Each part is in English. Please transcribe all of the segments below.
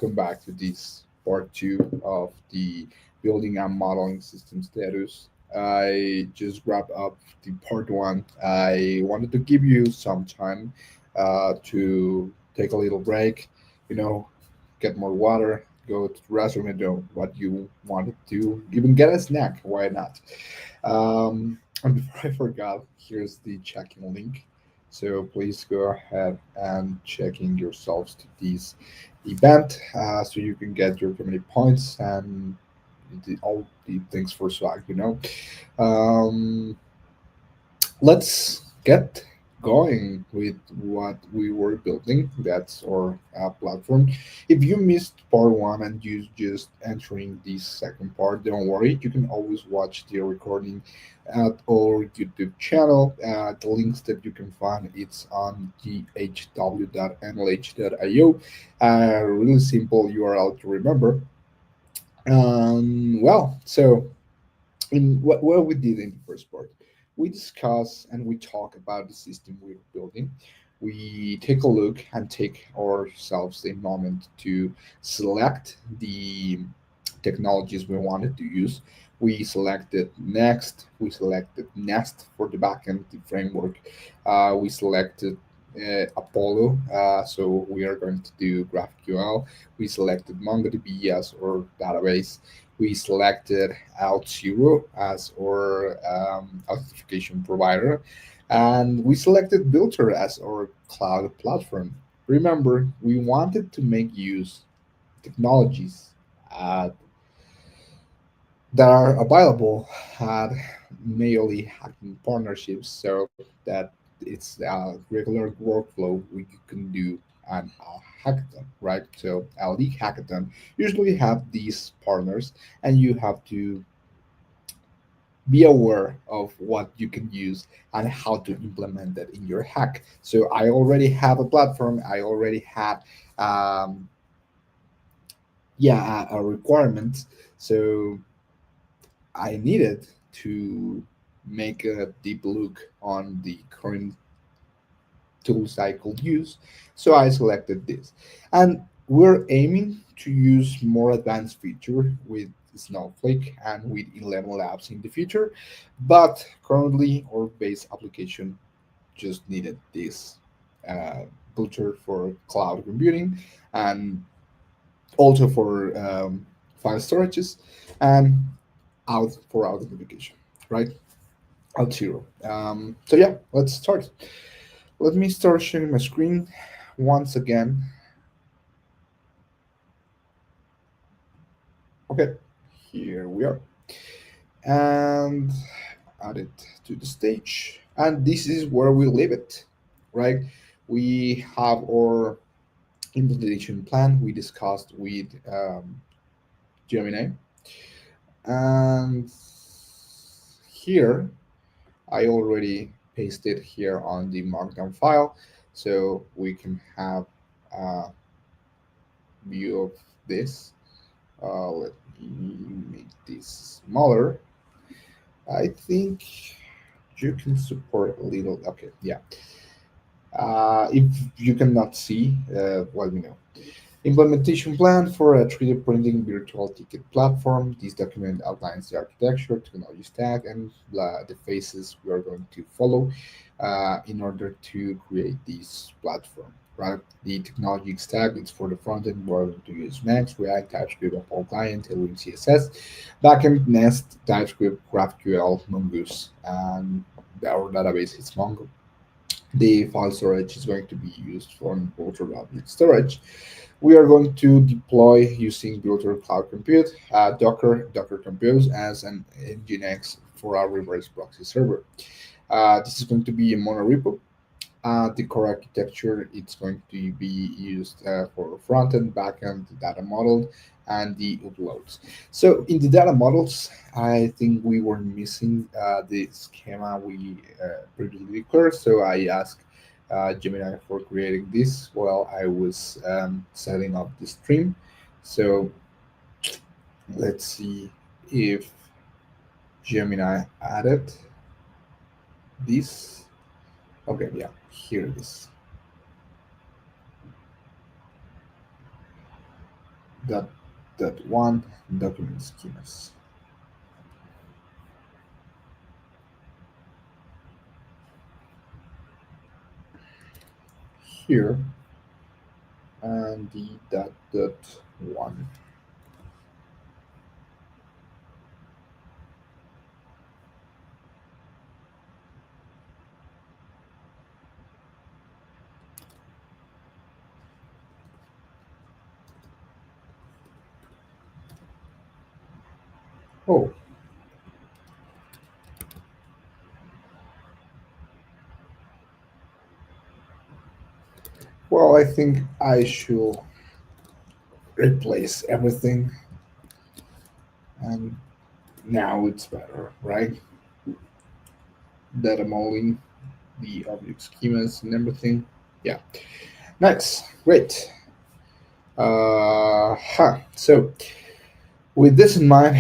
welcome back to this part two of the building and modeling system status. I just wrapped up the part one. I wanted to give you some time to take a little break, you know, get more water, go to the restroom and do what you wanted to, even get a snack. Why not? And before I forgot, here's the checking link. So please go ahead and check in yourselves to this event so you can get your community points and all the things for swag, Um, let's get going with what we were building. That's our platform. If you missed part one and you just entering this second part, don't worry. You can always watch the recording at our YouTube channel. The links that you can find it's on ghw.nlh.io. Really simple URL to remember. So in what we did in the first part, we discuss and we talk about the system we're building. We take a look and take ourselves a moment to select the technologies we wanted to use. We selected Next, we selected Nest for the backend, the framework. We selected Apollo, so we are going to do GraphQL. We selected MongoDB as our database. We selected Auth0 as our authentication provider, and we selected Builder as our cloud platform. Remember, we wanted to make use technologies uh, that are available at mainly hacking partnerships so that it's a regular workflow we can do on a hackathon, right? So a league hackathon usually have these partners and you have to be aware of what you can use and how to implement that in your hack. So I already have a platform, I already had um, a requirement. So I needed to make a deep look on the current tools I could use. So I selected this. And we're aiming to use more advanced feature with Snowflake and with 11 Labs in the future. But currently, our base application just needed this uh, filter for cloud computing and also for file storages and out for authentication, right? Out zero. So yeah, let's start. Let me start sharing my screen once again. Okay, here we are. And add it to the stage. And this is where we leave it, right? We have our implementation plan we discussed with Gemini. And here I already pasted here on the markdown file so we can have a view of this. Let me make this smaller. I think you can support a little. Okay, yeah. If you cannot see, let me know. Implementation plan for a 3D printing virtual ticket platform. This document outlines the architecture, technology stack, and the phases we are going to follow in order to create this platform. Right, the technology stack is for the front end. We're going to use Max, React, TypeScript, Apple Client, Tailwind CSS, backend Nest, TypeScript, GraphQL, Mongoose, and our database is Mongo. The file storage is going to be used for Ultra Object Storage. We are going to deploy using Builder Cloud Compute, Docker Compose as an Nginx for our reverse proxy server. This is going to be a monorepo. The core architecture it's going to be used for front end, back end, data model, and the uploads. So in the data models, I think we were missing the schema we previously declared. So I asked Gemini for creating this while I was setting up the stream. So let's see if Gemini added this. Okay, yeah, here it is. dot dot one document schemas here, and the dot dot one. Oh, well, I think I should replace everything, and now it's better, right? Data modeling, the object schemas, and everything. Yeah, nice, great. So, with this in mind,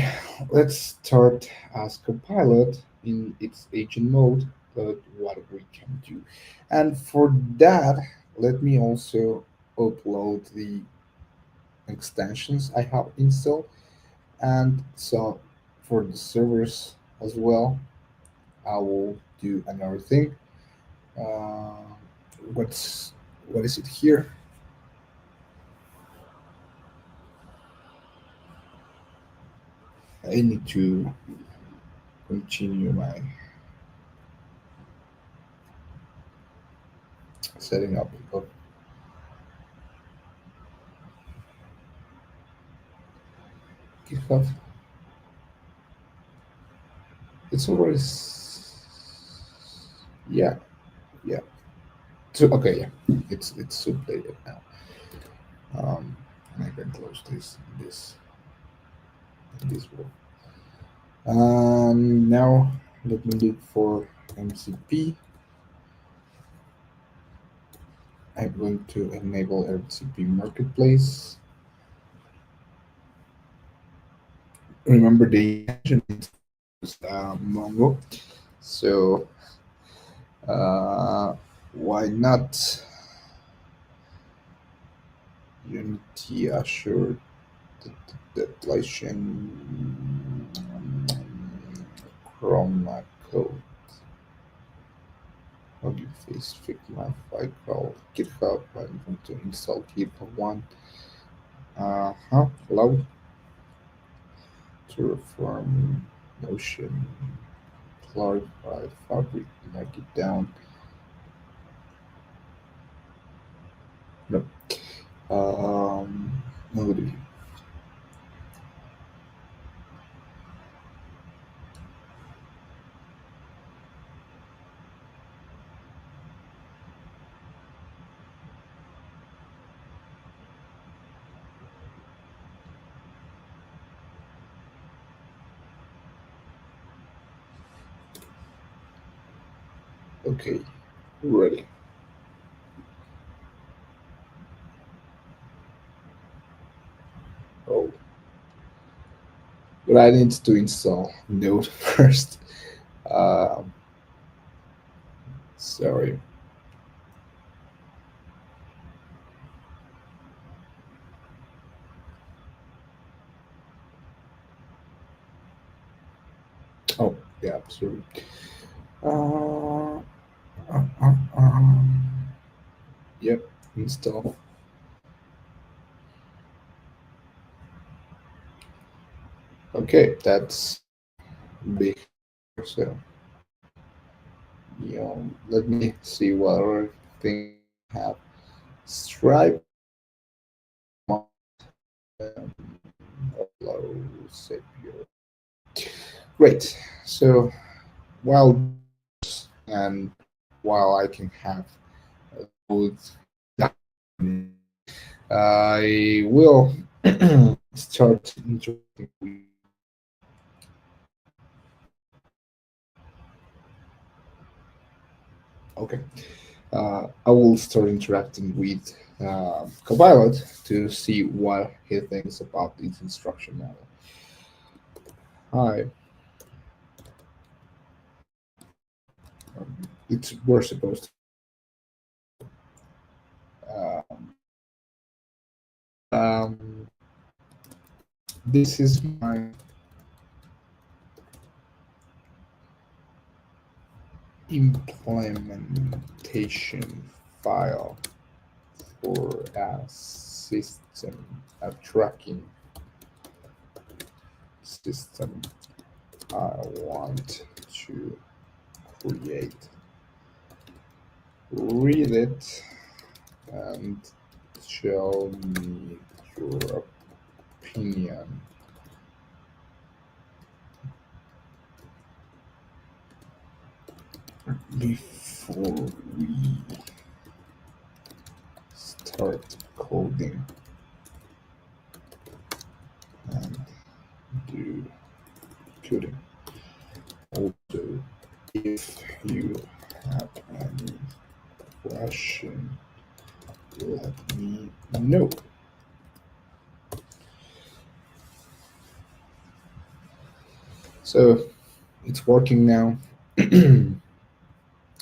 let's start as Copilot in its agent mode, but what we can do. And for that, let me also upload the extensions I have installed. And so for the servers as well, I will do another thing. Uh, what's what is it here? I need to continue my setting up of GitHub. It's already yeah, yeah. So okay, yeah, it's updated now. And I can close this one. Now let me look for MCP. I'm going to enable MCP Marketplace. Remember the intention is Mongo, so uh, why not Unity Azure Depletion Chroma Code? How do you face Figma file called GitHub? I'm going to install GitHub one. Allow to reform Notion, clarify fabric, mark it down. No. Nobody. Okay, ready. Oh, but I need to install Node first. Um, Sorry. Oh, yeah, absolutely. Uh, uh, uh, um, yep, install. Okay, that's big. So, let me see what other thing I have. Stripe, um, upload, save your. Great. So while and while I can have both, I will start interacting with. Okay. I will start interacting with Copilot to see what he thinks about this instruction model. Hi, it's we're supposed to. Um, This is my implementation file for a system, a tracking system I want to create. Read it and tell me your opinion. Before we start coding and do coding. Also, if you have any question, let me know. So it's working now.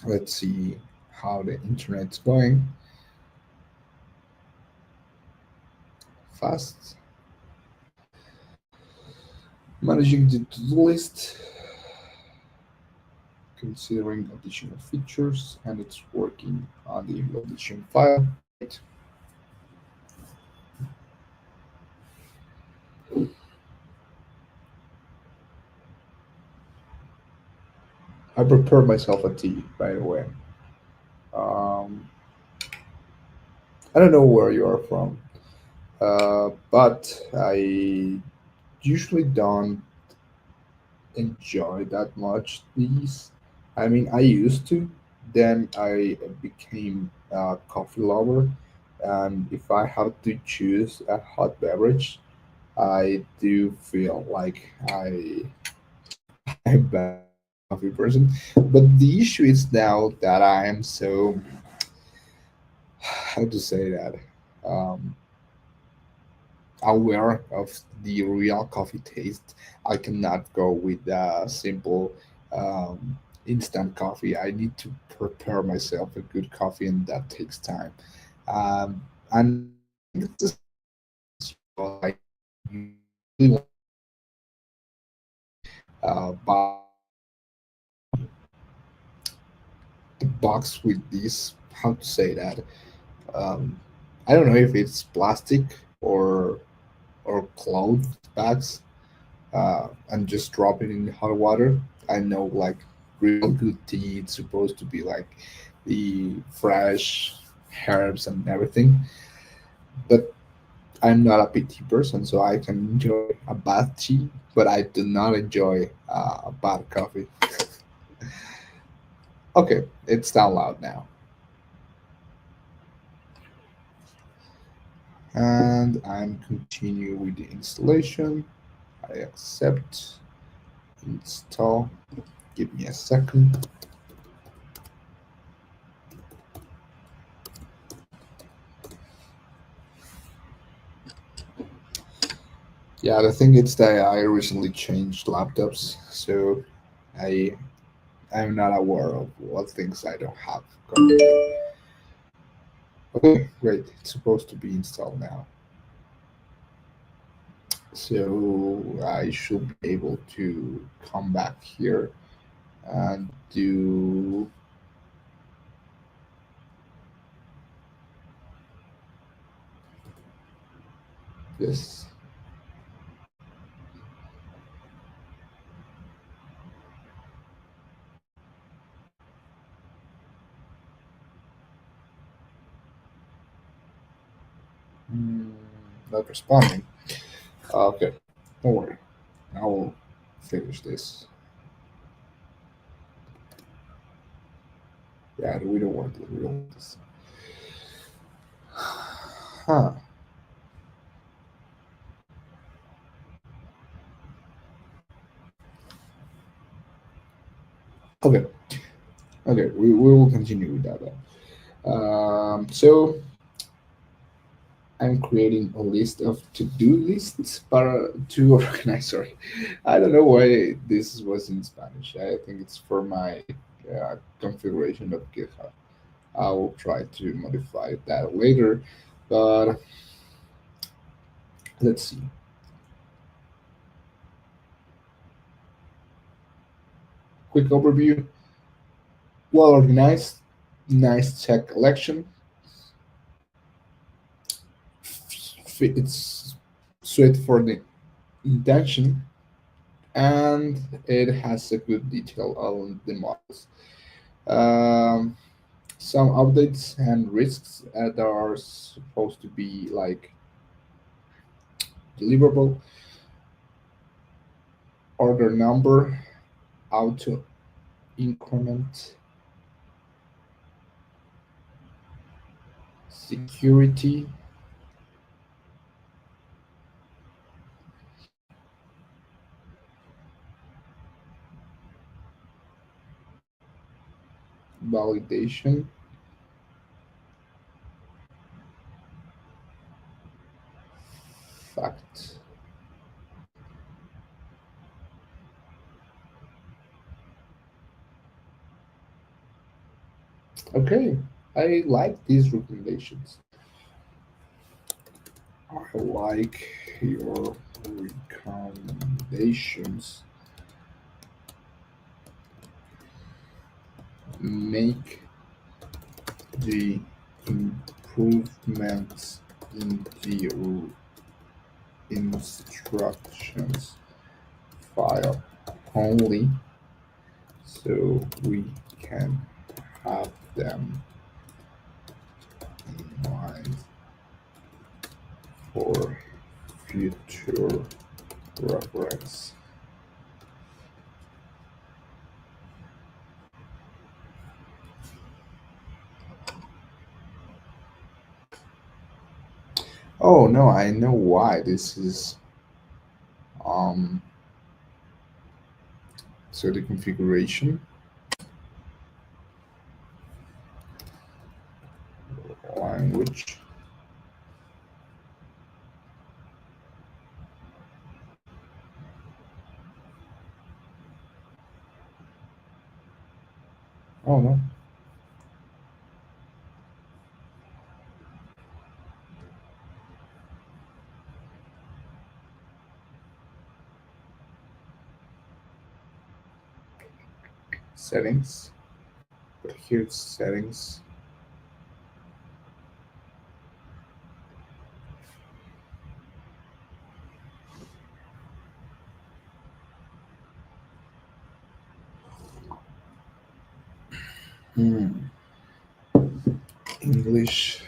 Let's see how the internet's going. Fast. Managing the to-do list, considering additional features, and it's working on the implementation file. Great. I prepared myself a tea, by the way. Um, I don't know where you are from, but I usually don't enjoy that much these. I mean, I used to. Then I became a coffee lover, and if I have to choose a hot beverage, I do feel like I'm bad coffee person. But the issue is now that I am so, how to say that, um, aware of the real coffee taste. I cannot go with simple instant coffee. I need to prepare myself a good coffee, and that takes time. And I think it's the same as you. I really want buy the box with this. How to say that? Um, I don't know if it's plastic or cloth bags, and just drop it in hot water. I know like real good tea, it's supposed to be like the fresh herbs and everything, but I'm not a picky person, so I can enjoy a bad tea, but I do not enjoy a bad coffee. Okay, it's down loud now, and I'm continue with the installation. I accept, install. Give me a second. Yeah, the thing is that I recently changed laptops, so I I'm not aware of what things I don't have currently. Okay, great. It's supposed to be installed now, so I should be able to come back here and do this. Hmm, not responding. Okay, don't worry. I will finish this. Yeah, we don't want this. We don't want this. Huh. Okay. Okay. We will continue with that. So I'm creating a list of to-do lists para to organize. Sorry, I don't know why this was in Spanish. I think it's for my configuration of GitHub. I will try to modify that later, but let's see. quick overview: well organized, nice tech collection. It's sweet for the intention, and it has a good detail on the models. Um, some updates and risks that are supposed to be like deliverable, order number, auto increment, security, validation, fact. Okay, I like these recommendations. I like your recommendations. Make the improvements in the instructions file only so we can have them in mind for future reference. Oh no, I know why this is. Um, so the configuration language. Oh no, settings. But here's settings. Hmm. English,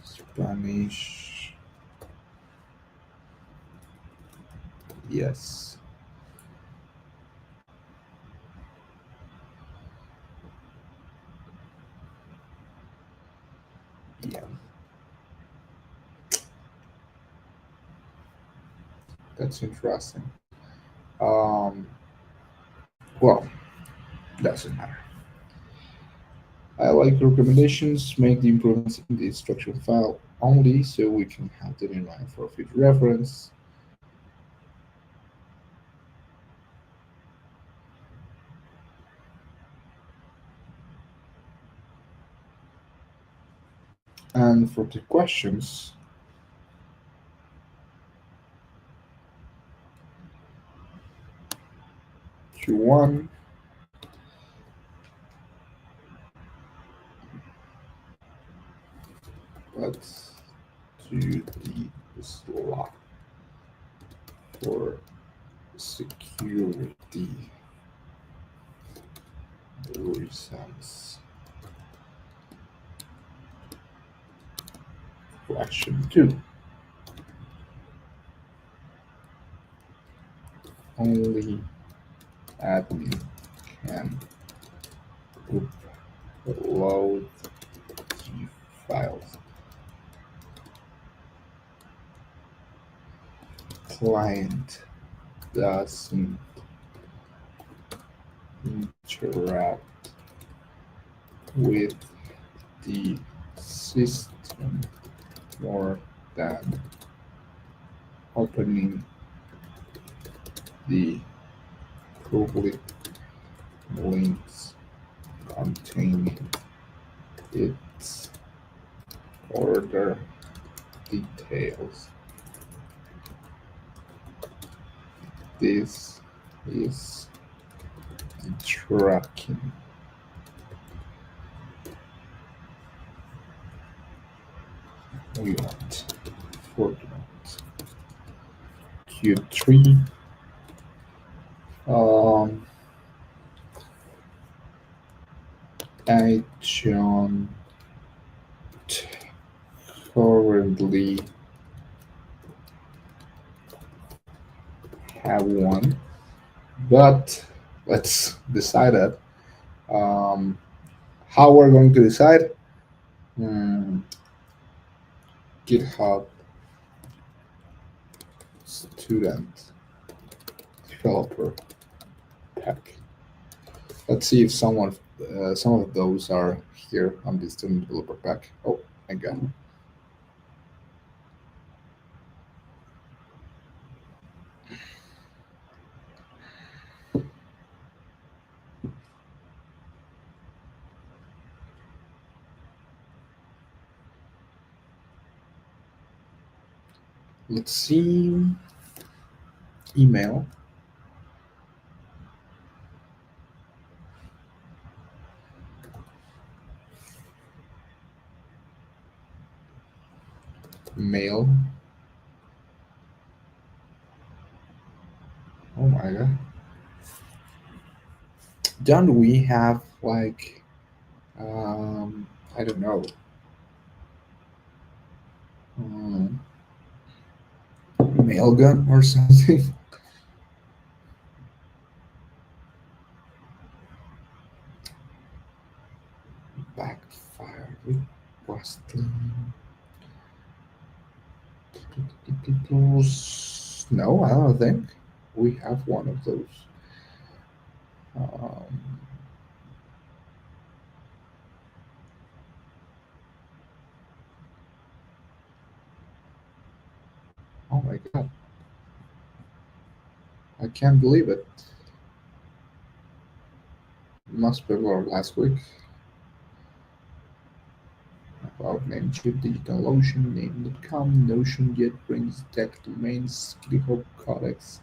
Spanish. Yes. Yeah, that's interesting. Um, well, doesn't matter. I like recommendations. Make the improvements in the instruction file only so we can have them in mind for future reference. And for the questions, Q1, let's do the slot for security reasons. Question 2. Only admin can upload the files. Client doesn't interact with the system more than opening the public links containing its order details. This is tracking. We want format Q3. Um, I don't currently have one, but let's decide it. Um, how we're going to decide? Hmm, GitHub student developer pack. Let's see if some of those are here on the student developer pack. Oh, I got it. Let's see. Email. Mail. Oh my god. Don't we have like I don't know, um, mail gun or something? Backfire requesting. No, I don't think we have one of those. Um, oh my god, I can't believe it. Must be our last week. About Namecheap, DigitalOcean, Name.com, Notion Git brings tech domains, GitHub Codex,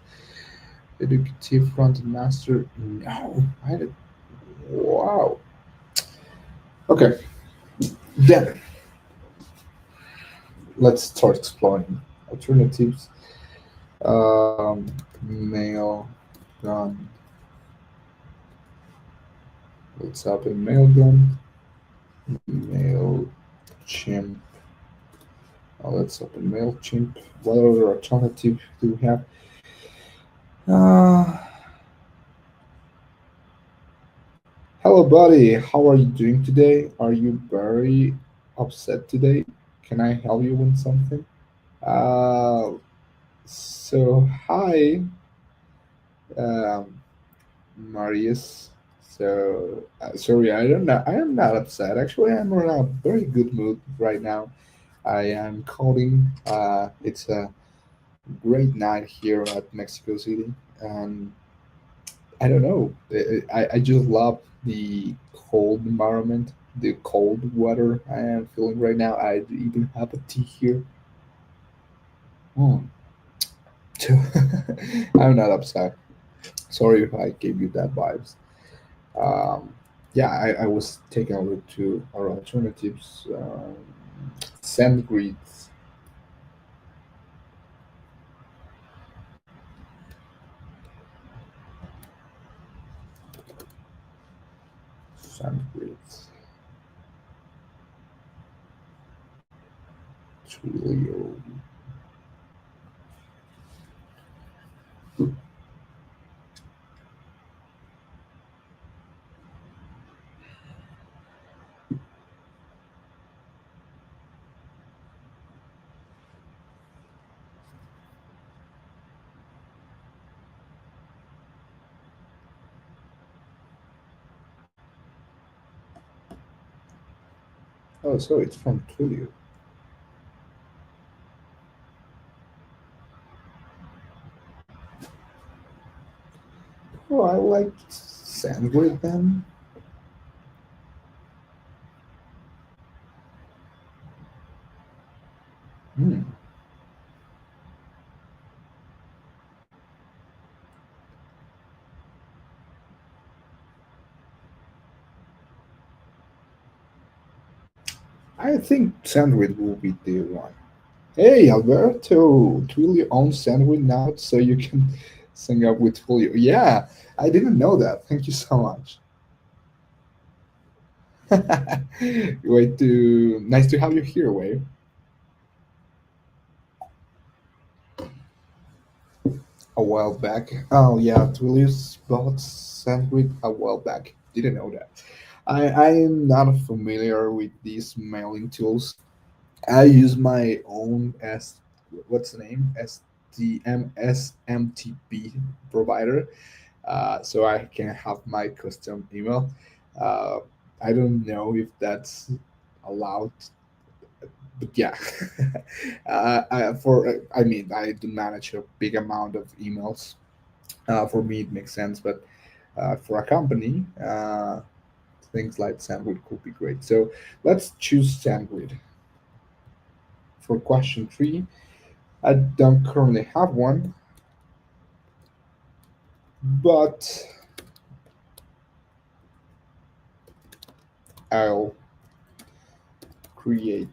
Educative Frontend Master. No, I had it. Wow. Okay, then let's start exploring alternatives. Mail gun. Let's open Mailgun. Mailchimp. Let's open Mailchimp. What other alternative do we have? Uh, Hello, buddy. How are you doing today? Are you very upset today? Can I help you with something? Hi, um, Marius. Sorry, I don't know. I am not upset. Actually, I'm in a very good mood right now. I am calling. It's a great night here at Mexico City, and I don't know. I just love the cold environment, the cold weather I am feeling right now. I even have a tea here. Mm. So I'm not upset. Sorry if I gave you that vibes. Um, yeah, I was taking a look to our alternatives. SendGrid, SendGrid, Twilio. Oh, so it's from Twilio. Oh, I like SendGrid then. Hmm. I think Sandwich will be the one. Hey, Alberto, Twilio owns Sandwich now, so you can sync up with Twilio. Yeah, I didn't know that. Thank you so much. Wait to nice to have you here, Wade. A while back. Oh yeah, Twilio's bought Sandwich a while back. Didn't know that. I am not familiar with these mailing tools. I use my own S what's the name? SMTP provider, so I can have my custom email. Uh, I don't know if that's allowed, but yeah. I mean, I do manage a big amount of emails. For me, it makes sense, but for a company, things like Sandwich could be great. So let's choose Sandwich for question three. I don't currently have one, but I'll create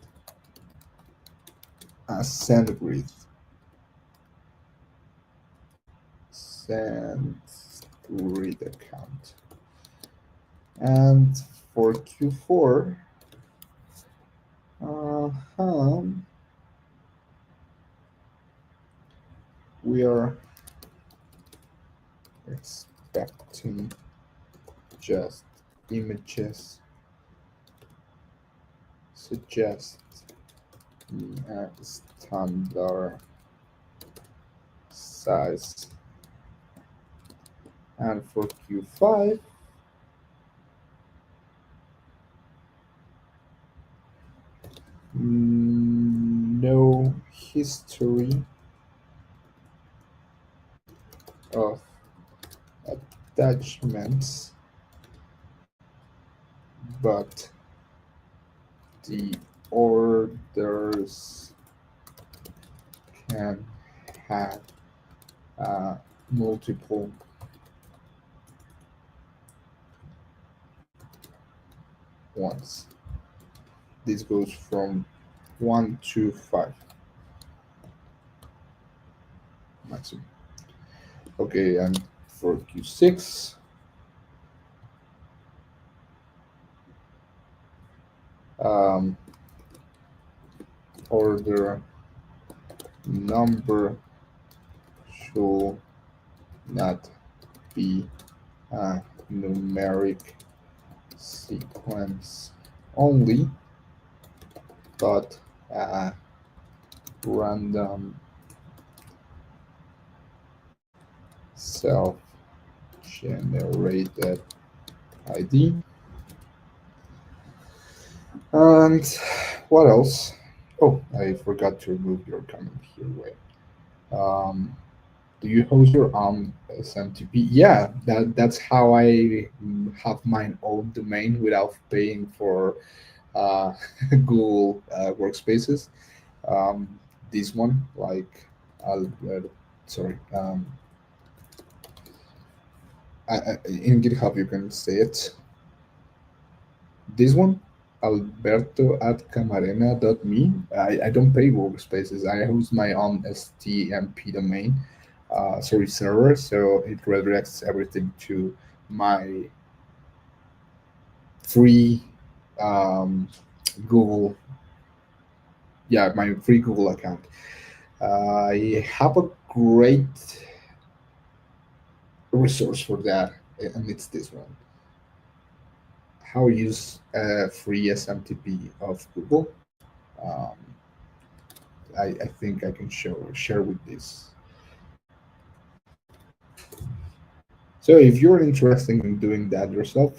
a SandGrid account. And for Q4, uh, we are expecting just images suggest a standard size. And for Q5, no history of attachments, but the orders can have multiple ones. This goes from 1 to 5 maximum. Okay, and for Q6, um, order number should not be a numeric sequence only, but a random self-generated ID. And what else? Oh, I forgot to remove your comment here. Wait. Um, do you host your own SMTP? Yeah, that's how I have my own domain without paying for uh, Google workspaces. Um, this one, like, sorry, in GitHub you can say it. This one, Alberto at camarena.me. I don't pay workspaces. I host my own STMP domain, sorry, server, so it redirects everything to my free um, Google, yeah, my free Google account. I have a great resource for that, and it's this one. How to use free SMTP of Google. Um, I think I can share with this. So if you're interested in doing that yourself,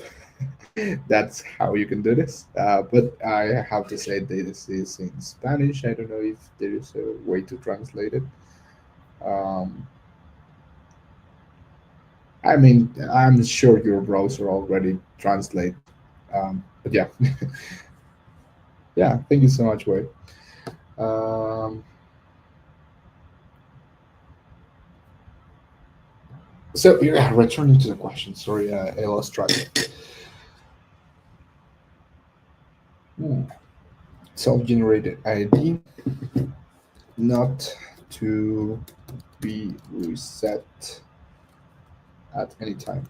that's how you can do this. But I have to say that this is in Spanish. I don't know if there is a way to translate it. Um, I mean, I'm sure your browser already translate. But yeah, yeah. Thank you so much, Wade. Um, so yeah, returning to the question. Sorry, I lost track. Hmm. self-generated ID not to be reset at any time.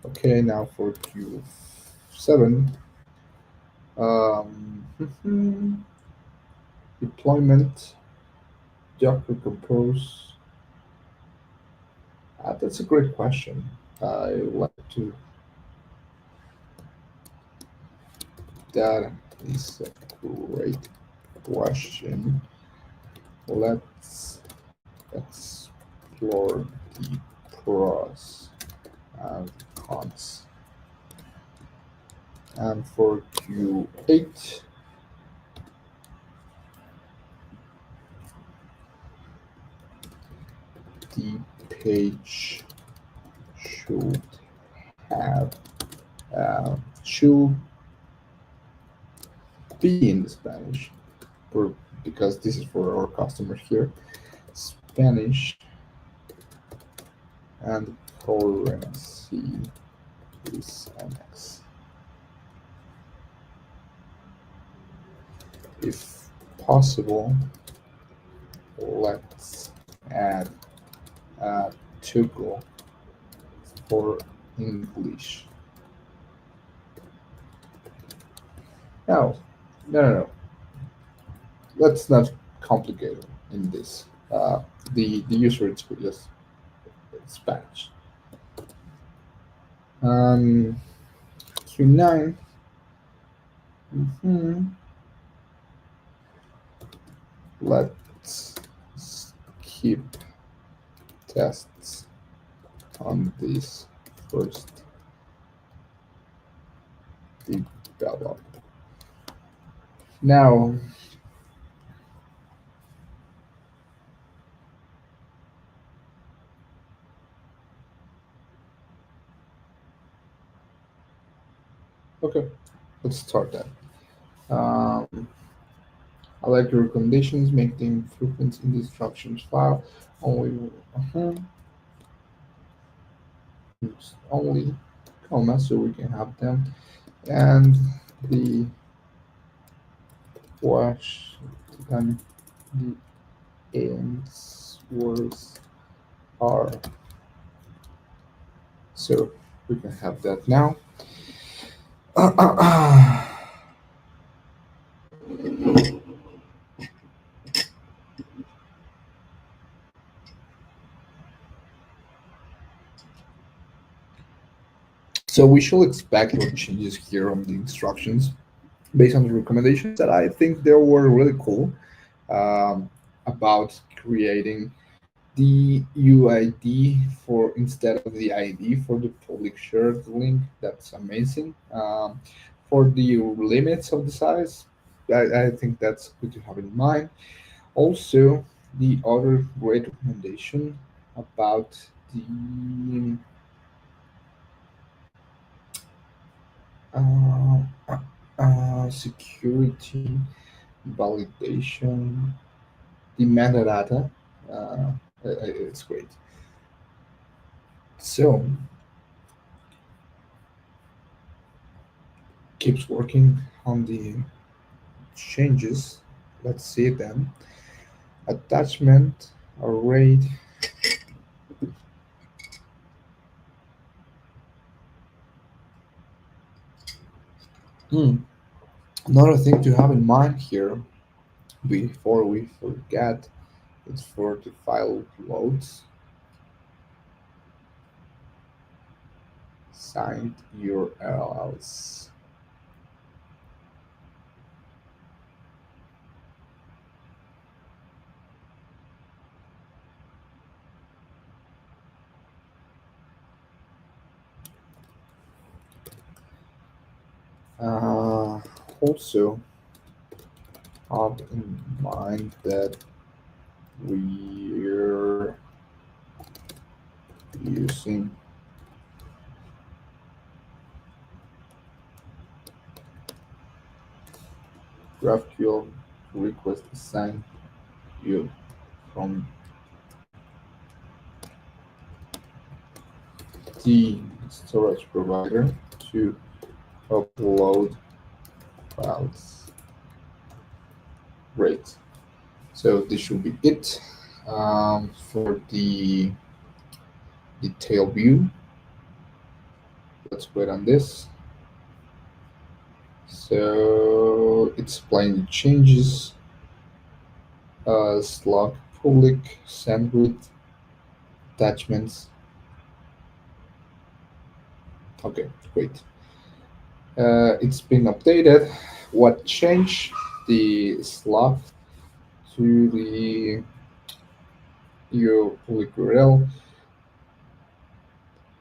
Okay, now for Q7, um, deployment, Docker compose. That's a great question. I like to. That is a great question. Let's explore the pros and cons. And for Q8, the page should have should be in Spanish, for, because this is for our customers here. Spanish and currency is MX. If possible, let's add a toggle for English. No, no. Let's not complicate it in this. The user experience Spanish. Q9. Mhm. Let's skip tests on this first develop. Now, okay, let's start that. Um, I like your recommendations. Make the improvements in the instructions file. Only, uh only comma, so we can have them. And the wash, then the answers are. So we can have that now. So we should expect no changes here on the instructions based on the recommendations that I think they were really cool, about creating the UID for instead of the ID for the public shared link. That's amazing. For the limits of the size, I think that's good to have in mind. Also, the other great recommendation about the uh, security validation, the metadata, it's great. So keeps working on the changes. Let's see them. Attachment array. Hmm. Another thing to have in mind here before we forget is for the file loads, signed URLs. Also, have in mind that we're using GraphQL request assign you from the storage provider to upload files. Great. So this should be it for the detail view. Let's wait on this. So it's applying the changes. Slug public, sandwich, attachments. Okay, great. It's been updated. What changed? The slug to the your public URL,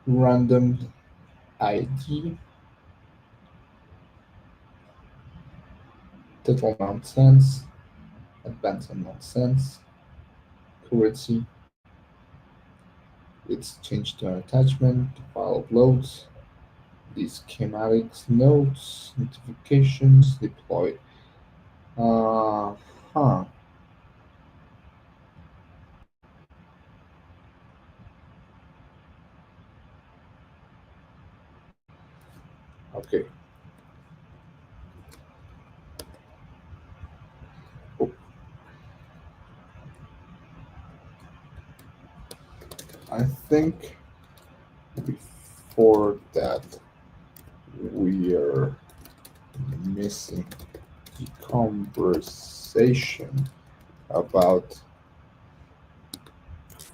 random ID, total nonsense, advanced nonsense, currency. It's changed to an attachment, file uploads, the schematics, notes, notifications, deploy. Uh, huh. Okay. Oh, I think before that we are missing the conversation about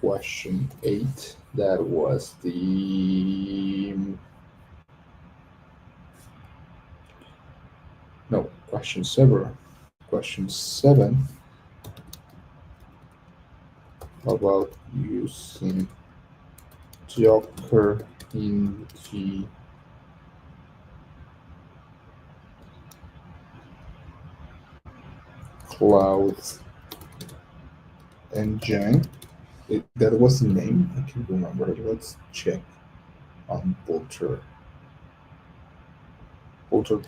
question 8. That was the no question 7. Question 7 about using Docker in the cloud engine. That was the name. I can't remember. Let's check on Bolter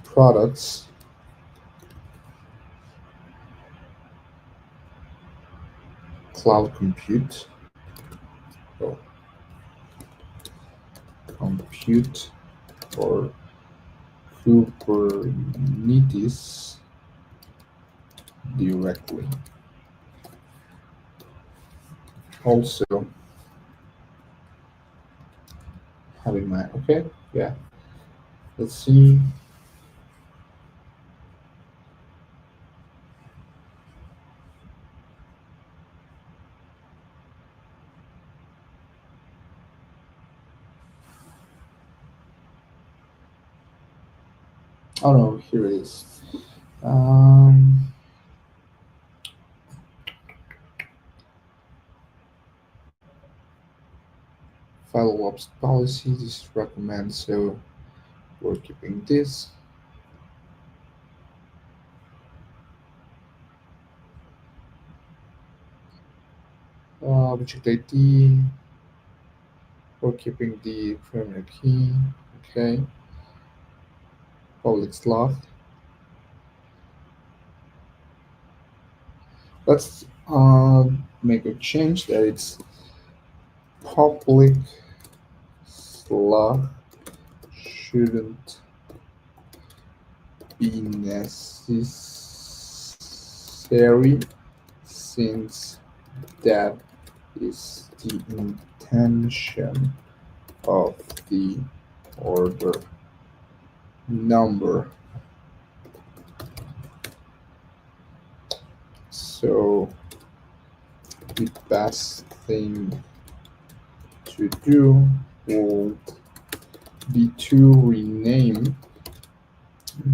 products. Cloud compute. Oh, compute or Kubernetes directly. Also, have in mind. Okay, yeah. Let's see. Oh no, here it is. Um, Follow-ups policy. This recommends, so we're keeping this. Object ID. We're keeping the primary key. Okay. Public slot. Let's make a change that it's public slot shouldn't be necessary since that is the intention of the order number. So the best thing to do would be to rename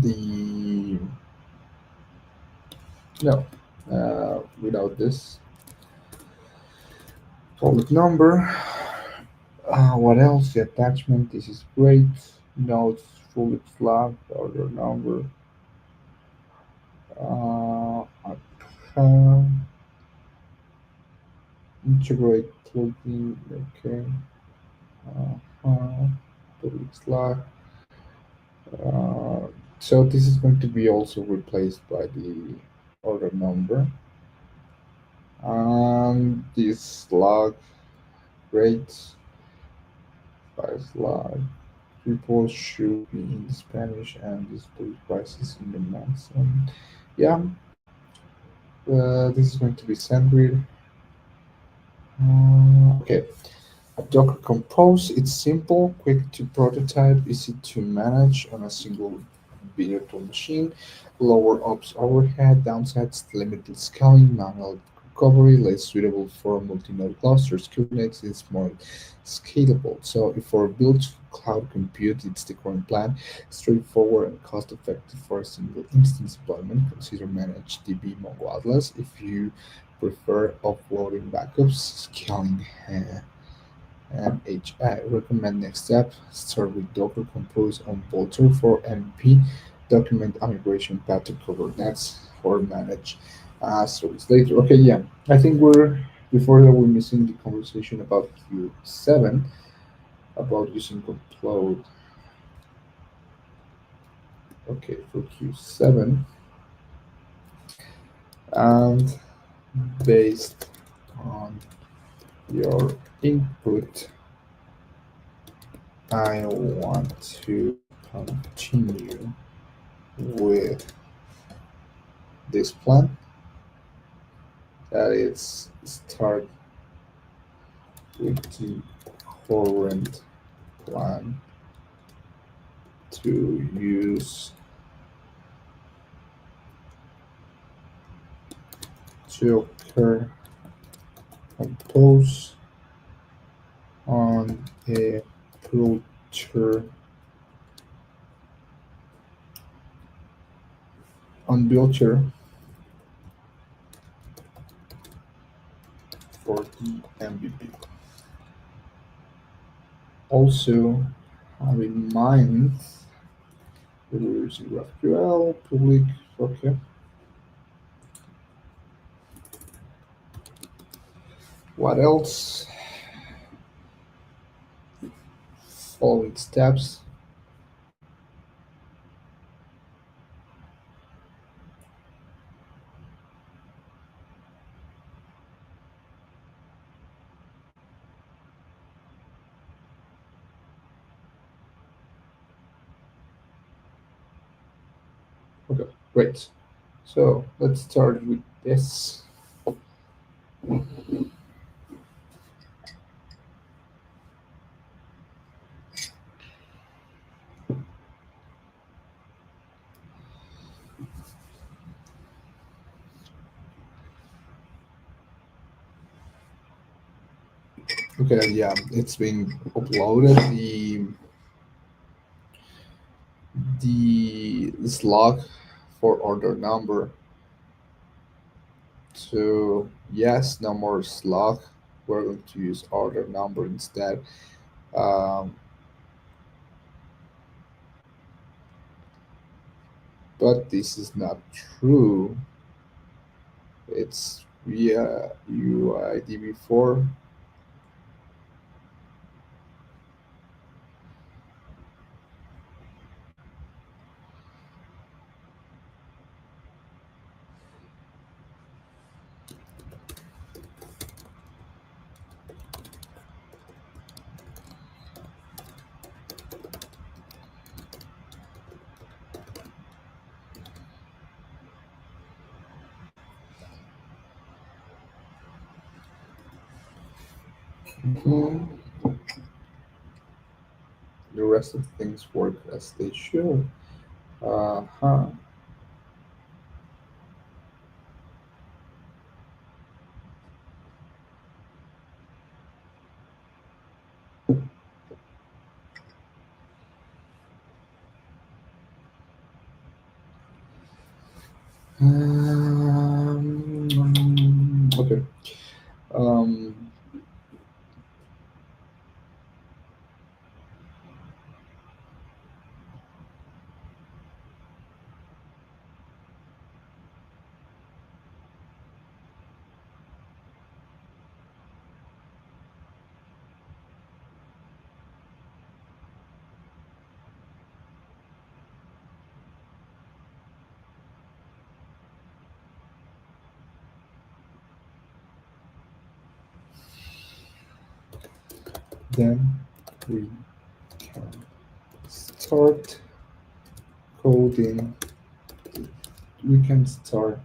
the no without this public number. What else? The attachment. This is great. Notes fully flagged order number. Account, integrate plugin. Okay. Public slot. Uh, so this is going to be also replaced by the order number. And this log, great, by slot. Reports should be in Spanish and display prices in the months. Yeah, this is going to be SendGrid. Okay, Docker Compose, it's simple, quick to prototype, easy to manage on a single virtual machine, lower ops overhead, downsides, limited scaling, manual recovery, less suitable for multi-node clusters. Kubernetes is more scalable. So if for built cloud compute, it's the current plan, straightforward and cost-effective for a single instance deployment. Consider managed DB Mongo Atlas if you prefer offloading backups, scaling I recommend next step. Start with Docker Compose on Bolter for MP. Document a migration path to Kubernetes or manage service later. Okay, yeah. I think we're before that we're missing the conversation about Q7 about using Compload. Okay, for Q7 and based on your input, I want to continue with this plan that is start with the current plan to use Docker Compose on a filter on Builder for the MVP. Also have in mind that we're using GraphQL, public, okay. What else? Following steps. Okay, great. So let's start with this. Okay, yeah, it's been uploaded. The slug for order number. So yes, no more slug. We're going to use order number instead. Um, but this is not true. It's via UIDB4. Mhm. The rest of things work as they should. Uh-huh. Okay. Um, then we can start coding. We can start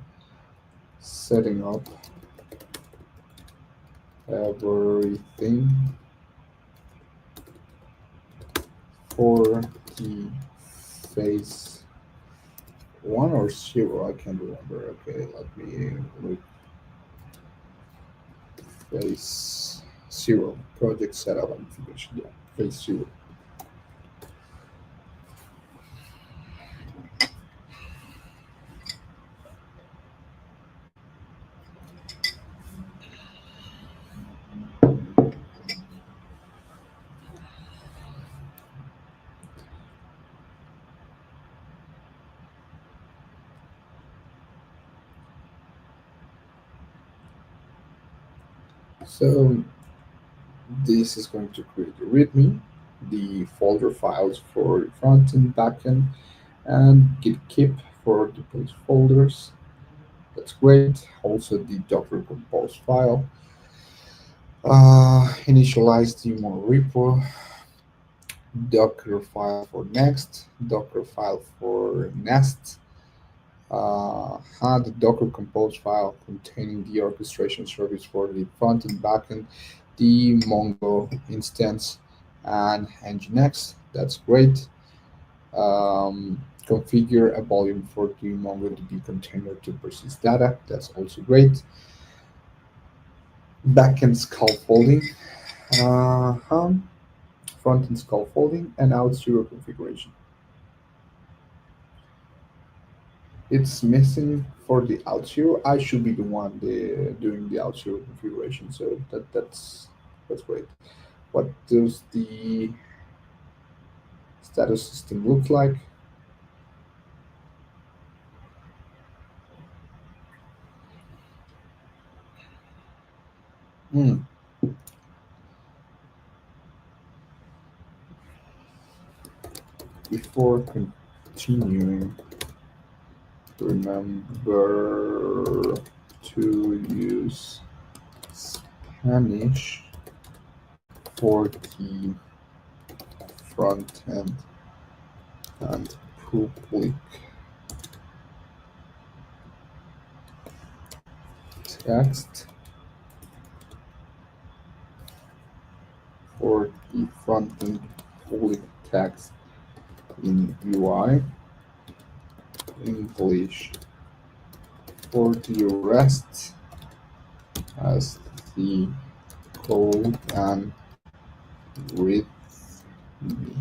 setting up everything for the phase one or zero. I can't remember. Okay, let me look. Phase zero, project setup and configuration. Yeah, phase zero. So this is going to create a README, the folder files for front and back end, and git keep for the page folders. That's great. Also the Docker compose file. Initialize the mono repo, Docker file for next, Docker file for nest, had the Docker compose file containing the orchestration service for the front and backend, the Mongo instance, and Nginx. That's great. Configure a volume for the MongoDB container to persist data. That's also great. Backend scaffolding, uh, front-end scaffolding, and out zero configuration. It's missing for the out zero. I should be the one doing the out zero configuration, so that's great. What does the status system look like? Hmm. Before continuing, remember to use Spanish for the front end and public text for the front end public text in UI, English for the rest as the code and read me.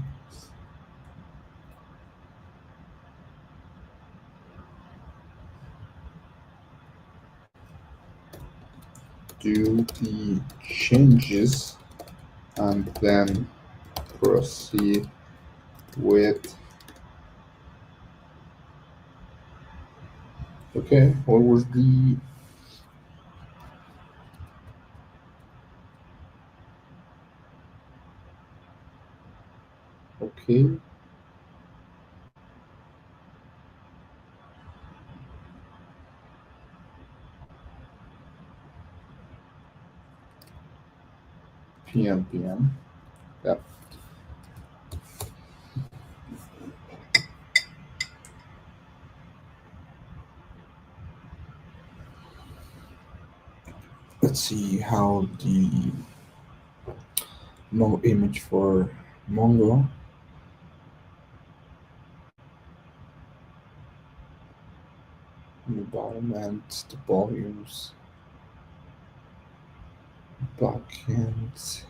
Do the changes and then proceed with. Okay, what was the. Okay, PM. Yeah, let's see how the no image for Mongo environment, the volumes, backend,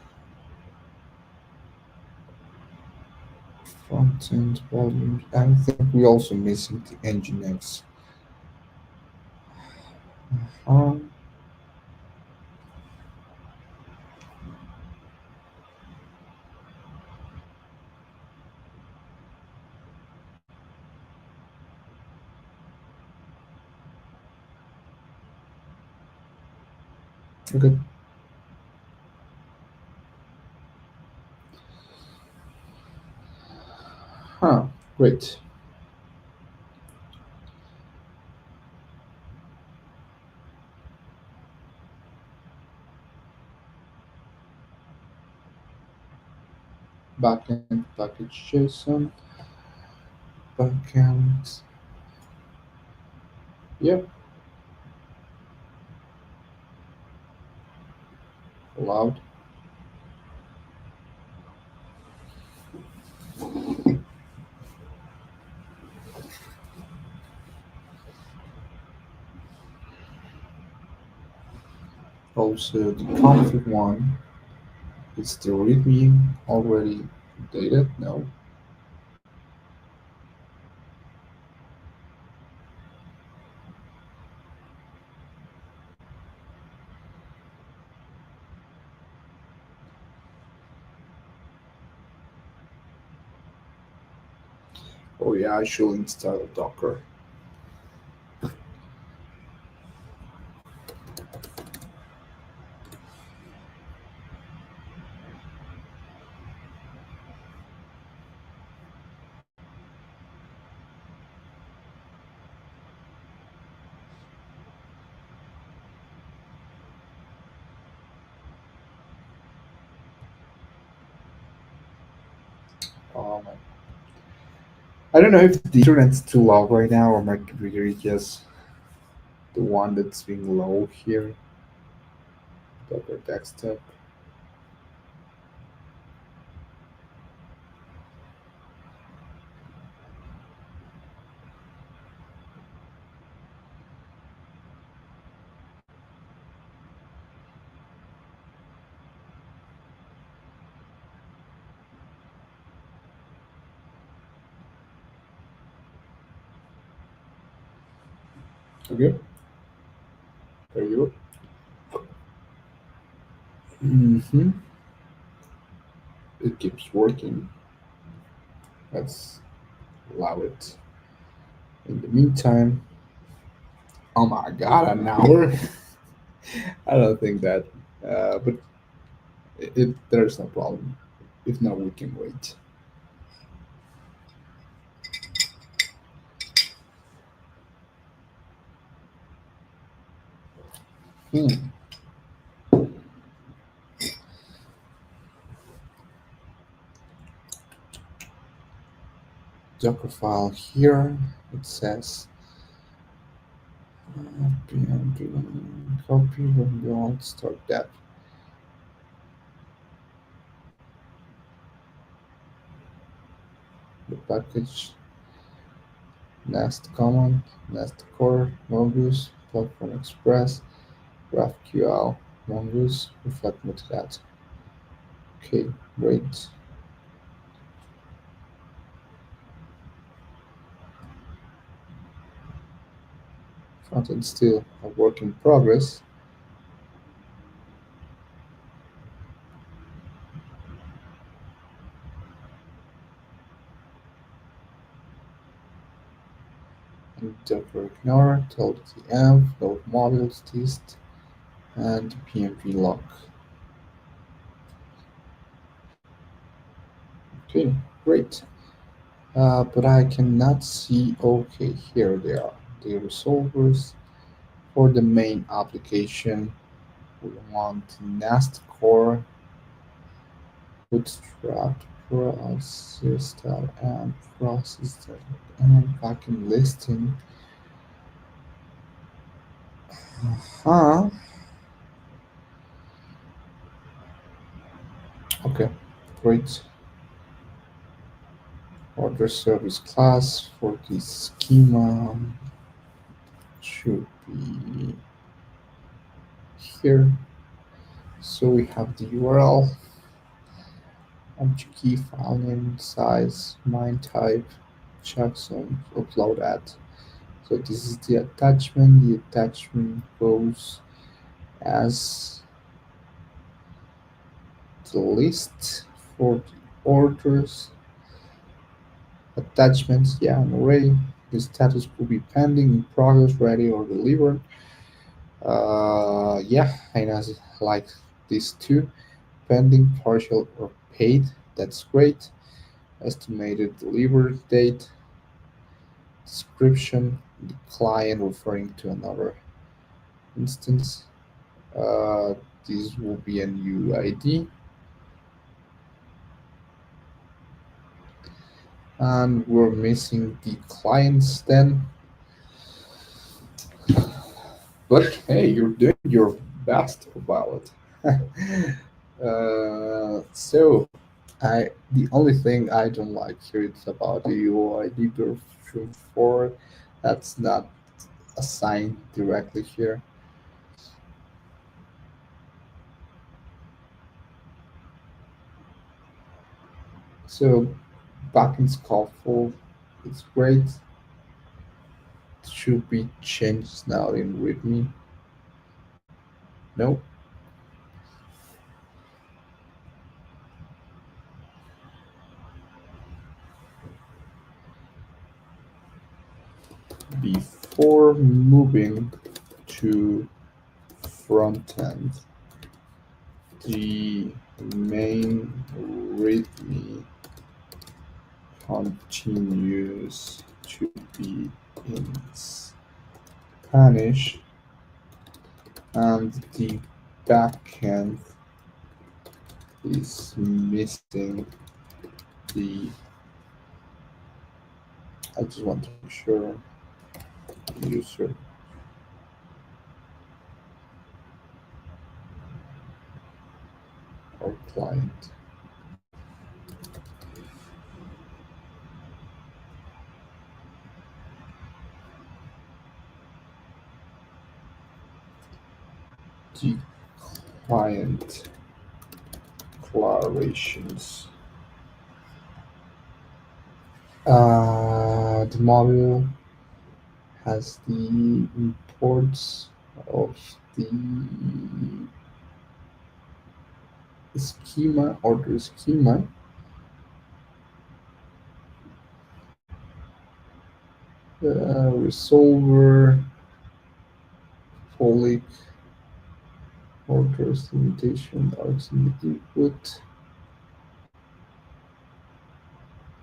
front end volumes. I think we also missing the Nginx. Um, okay. Huh. Great. backend package JSON, backend, yep, allowed. Also, the config one, is the readme already updated? No. Oh yeah, I should install Docker. Um, I don't know if the internet's too low right now or my computer is just the one that's being low here. Docker desktop. Okay, there you go. It keeps working. Let's allow it. In the meantime, oh my god, an hour? I don't think that. But there's no problem. If not, we can wait. Hmm. Docker file here. It says copy when you want start that. The package nest command, nest core, mongoose, platform express, GraphQL, mongoose, reflect metadata. Okay, great. Frontend still a work in progress. And Docker ignore, told env, load modules test, and PMP lock. Okay, great. But I cannot see. Okay, here they are. The resolvers for the main application. We want nest core, bootstrap, process style, and process style, and backend listing. Huh. Okay, great. Order service class for the schema should be here. So we have the URL, object key, file name, size, mine type, checksum, upload at. So this is the attachment. The attachment goes as the list for the orders. Attachments, yeah, an array. The status could be pending, in progress, ready, or delivered. Yeah, I know, like these two. Pending, partial, or paid. That's great. Estimated delivery date. Description. The client referring to another instance. Uh, this will be a new ID. and we're missing the clients then. But hey, you're doing your best about it. So the only thing I don't like here is about the UID version 4. That's not assigned directly here. So backend scaffold is great. It should be changed now in README. No, before moving to front end, the main README continues to be in Spanish, and the backend is missing the. I just want to make sure user or client. The client declarations. The module has the imports of the schema or the schema, resolver, folic, orders limitation, argsymmetric input,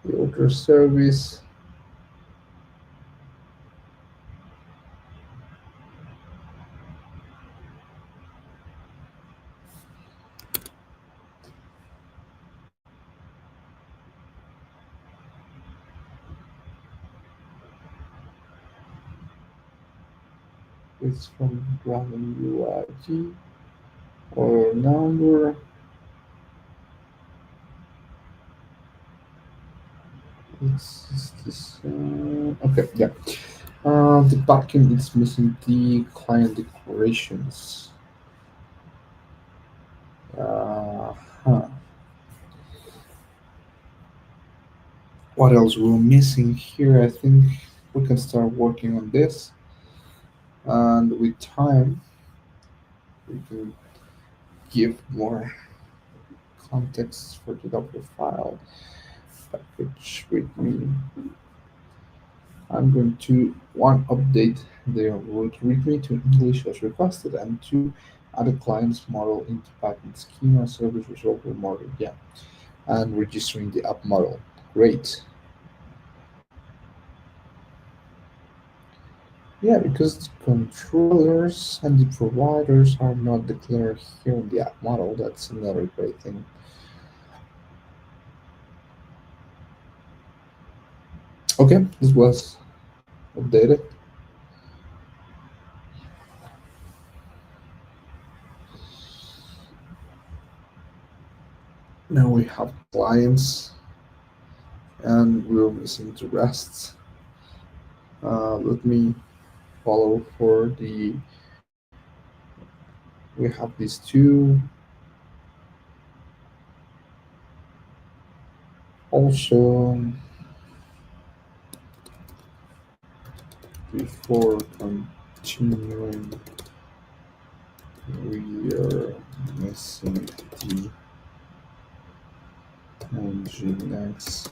the order service. It's from random UID or number. It's this. Okay, yeah. The backend is missing the client declarations. Huh. What else we're missing here? I think we can start working on this, and with time, we can give more context for the W file package with me. I'm going to one update the root readme to English as requested, and two add a client's model into package schema service resolver model. Yeah, and registering the app model. Great. Yeah, because the controllers and the providers are not declared here in the app model. That's another great thing. Okay, this was updated. Now we have clients and we're missing the rest. Let me follow for the, we have these two. Also, before continuing, we are missing the Nginx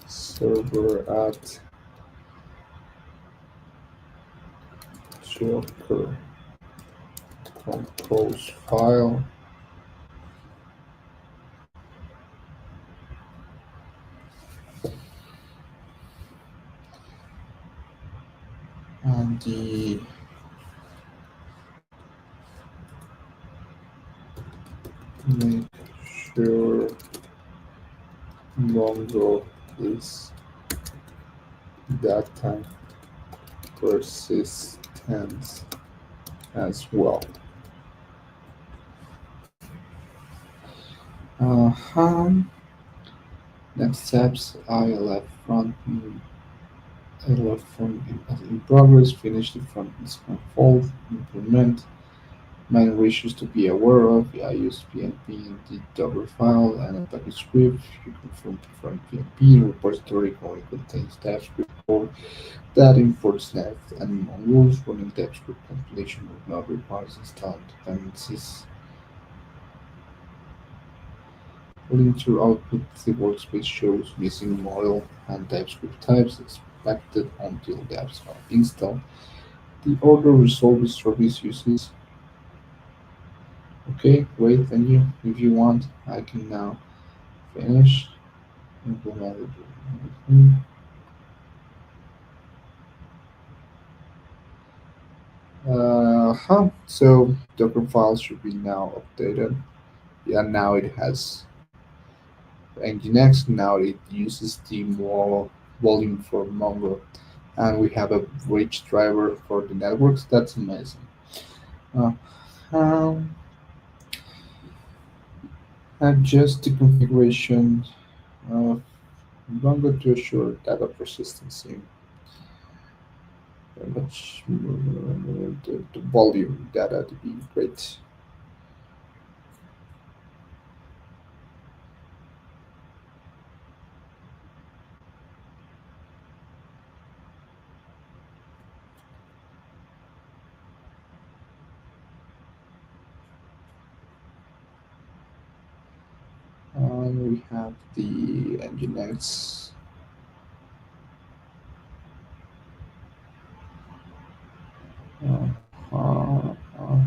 server at Joker compose file, and the Make sure Mongo is data persistence as well. Uh-huh. Next steps, ILF front ILF front in progress, finish the front scan fold, implement. Main issues to be aware of, I use PNP in the Docker file and a package script. You confirm from PNP, the repository only contains TypeScript code that imports nav and rules. Running TypeScript compilation will not require installing dependencies. Link to output the workspace shows missing model and TypeScript types expected until the apps are installed. The order resolves service uses. Okay, great, thank you. If you want, I can now finish implemented. Mhm. So Docker files should be now updated. Yeah, now it has Nginx. Now it uses the more volume for Mongo, and we have a rich driver for the networks. That's amazing. Uh, um, adjust the configuration of Mongo to assure data persistency. Much the volume data to be great. And we have the Nginx. Uh, uh, uh,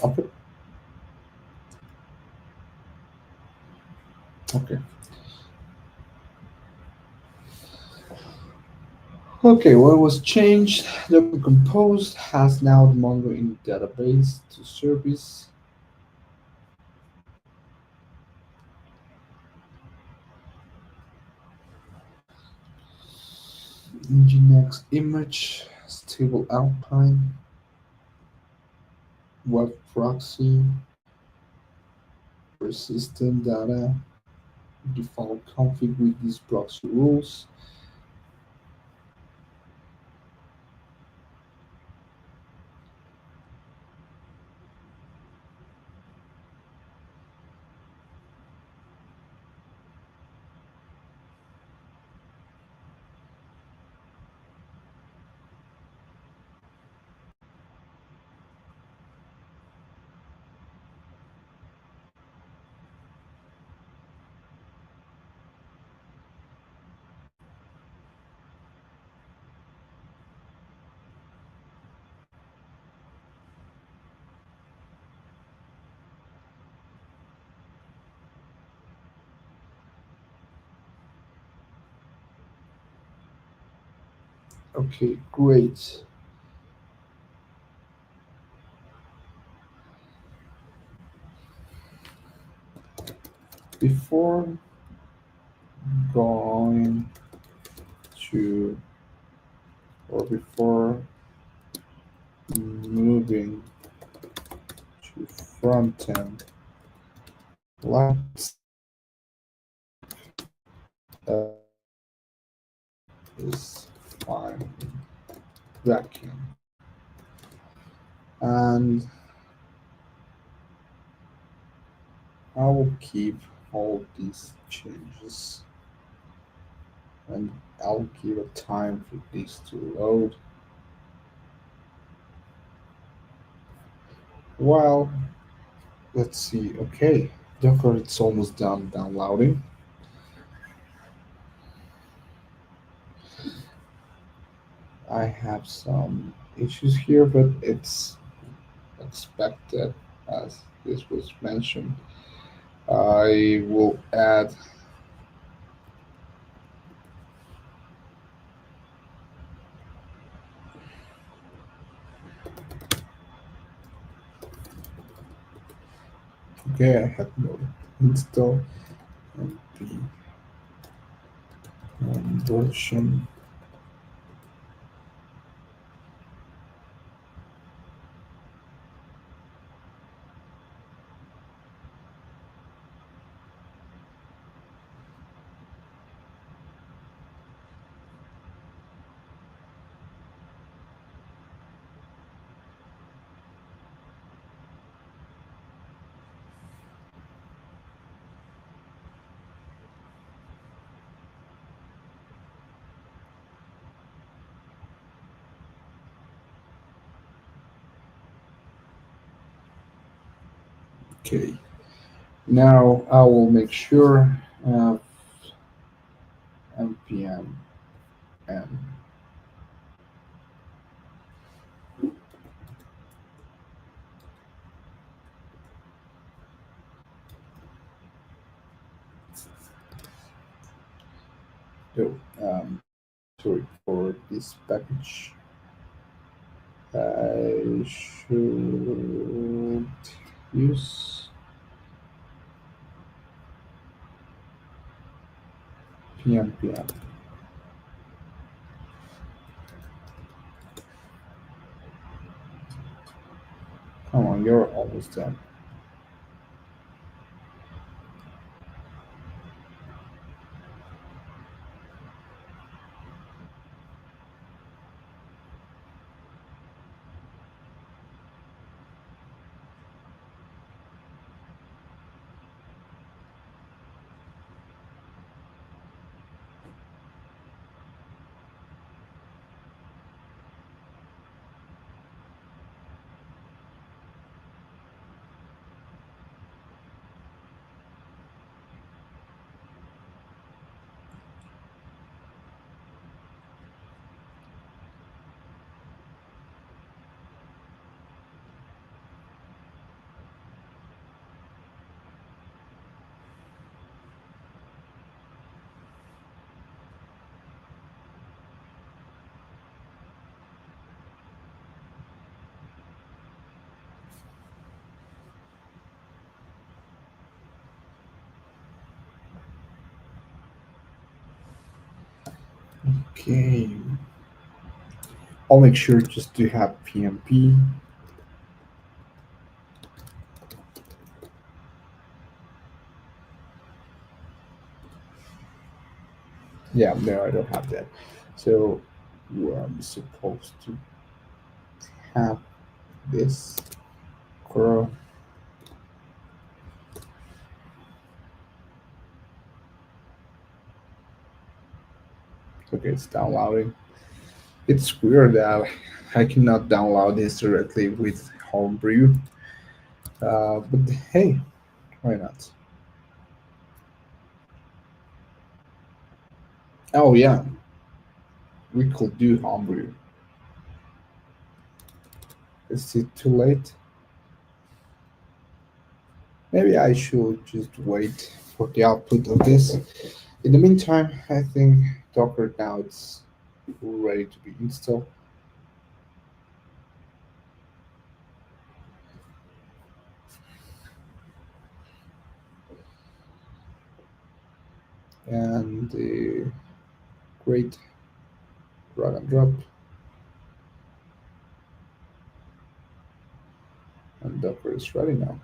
okay, okay, okay. What was changed? The Compose has now the Mongo in database to service Nginx image, stable Alpine, web proxy, persistent data, default config with these proxy rules. Okay, great. Before going to or before moving to front end, let's uh, is fine vacuum, and I will keep all these changes, and I'll give a time for this to load. Well, let's see. Okay, Docker, it's almost done downloading. I have some issues here, but it's expected as this was mentioned. I will add Okay, I have no install the version. Okay, now I will make sure npm and oh, sorry for this package. I should use pm. Come on, you're almost done. Okay, I'll make sure just to have PMP. Yeah, no, I don't have that. So I'm supposed to have this curl. Okay, it's downloading. It's weird that I cannot download this directly with Homebrew. But hey, why not? Oh yeah, we could do Homebrew. Is it too late? Maybe I should just wait for the output of this. In the meantime, I think Docker now it's ready to be installed. And the great drag and drop, and Docker is ready now.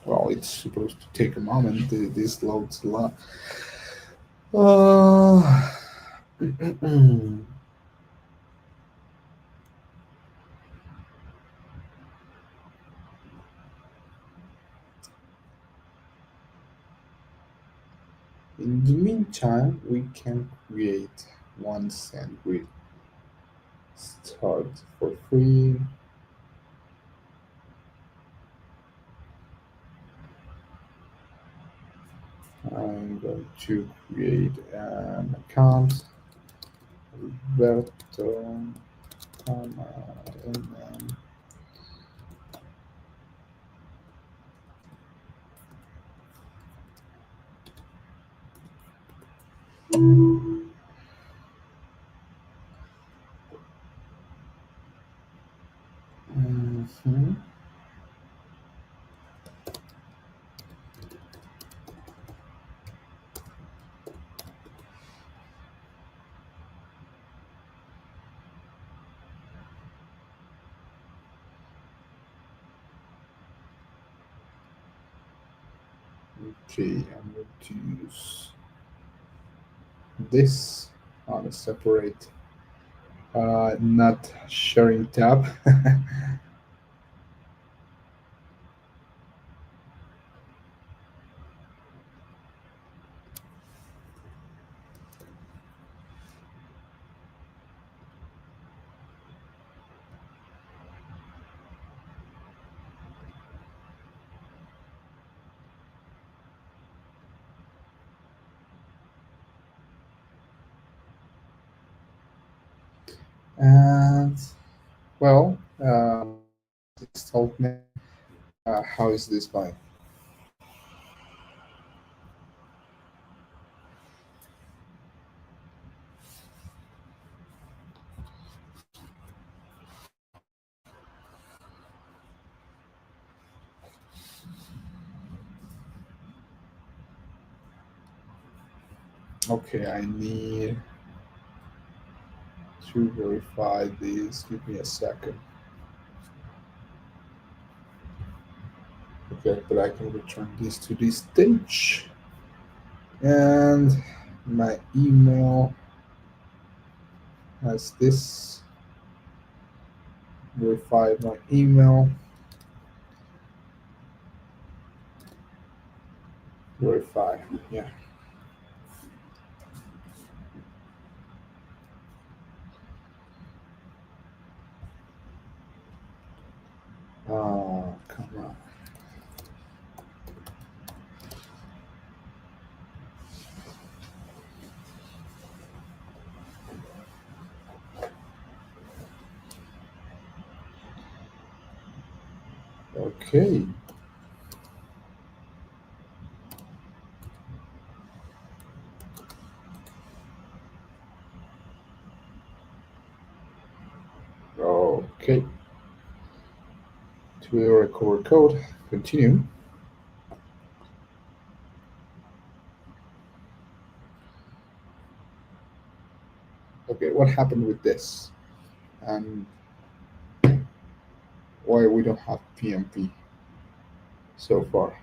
Well, it's supposed to take a moment. This loads a lot. Uh, in the meantime, we can create one SandGrid start for free. I'm going to create an account. Alberto, and then Mhm. Okay, I'm going to use this on a separate, not sharing tab. And well, please tell me, how is this going? Okay, I need to verify this. Give me a second. Okay, but I can return this to this stage. And my email has this. Verify my email. Verify. Yeah. Oh, come on. Okay. Okay. To record code. Continue. Okay, what happened with this? And why we don't have PMP so far?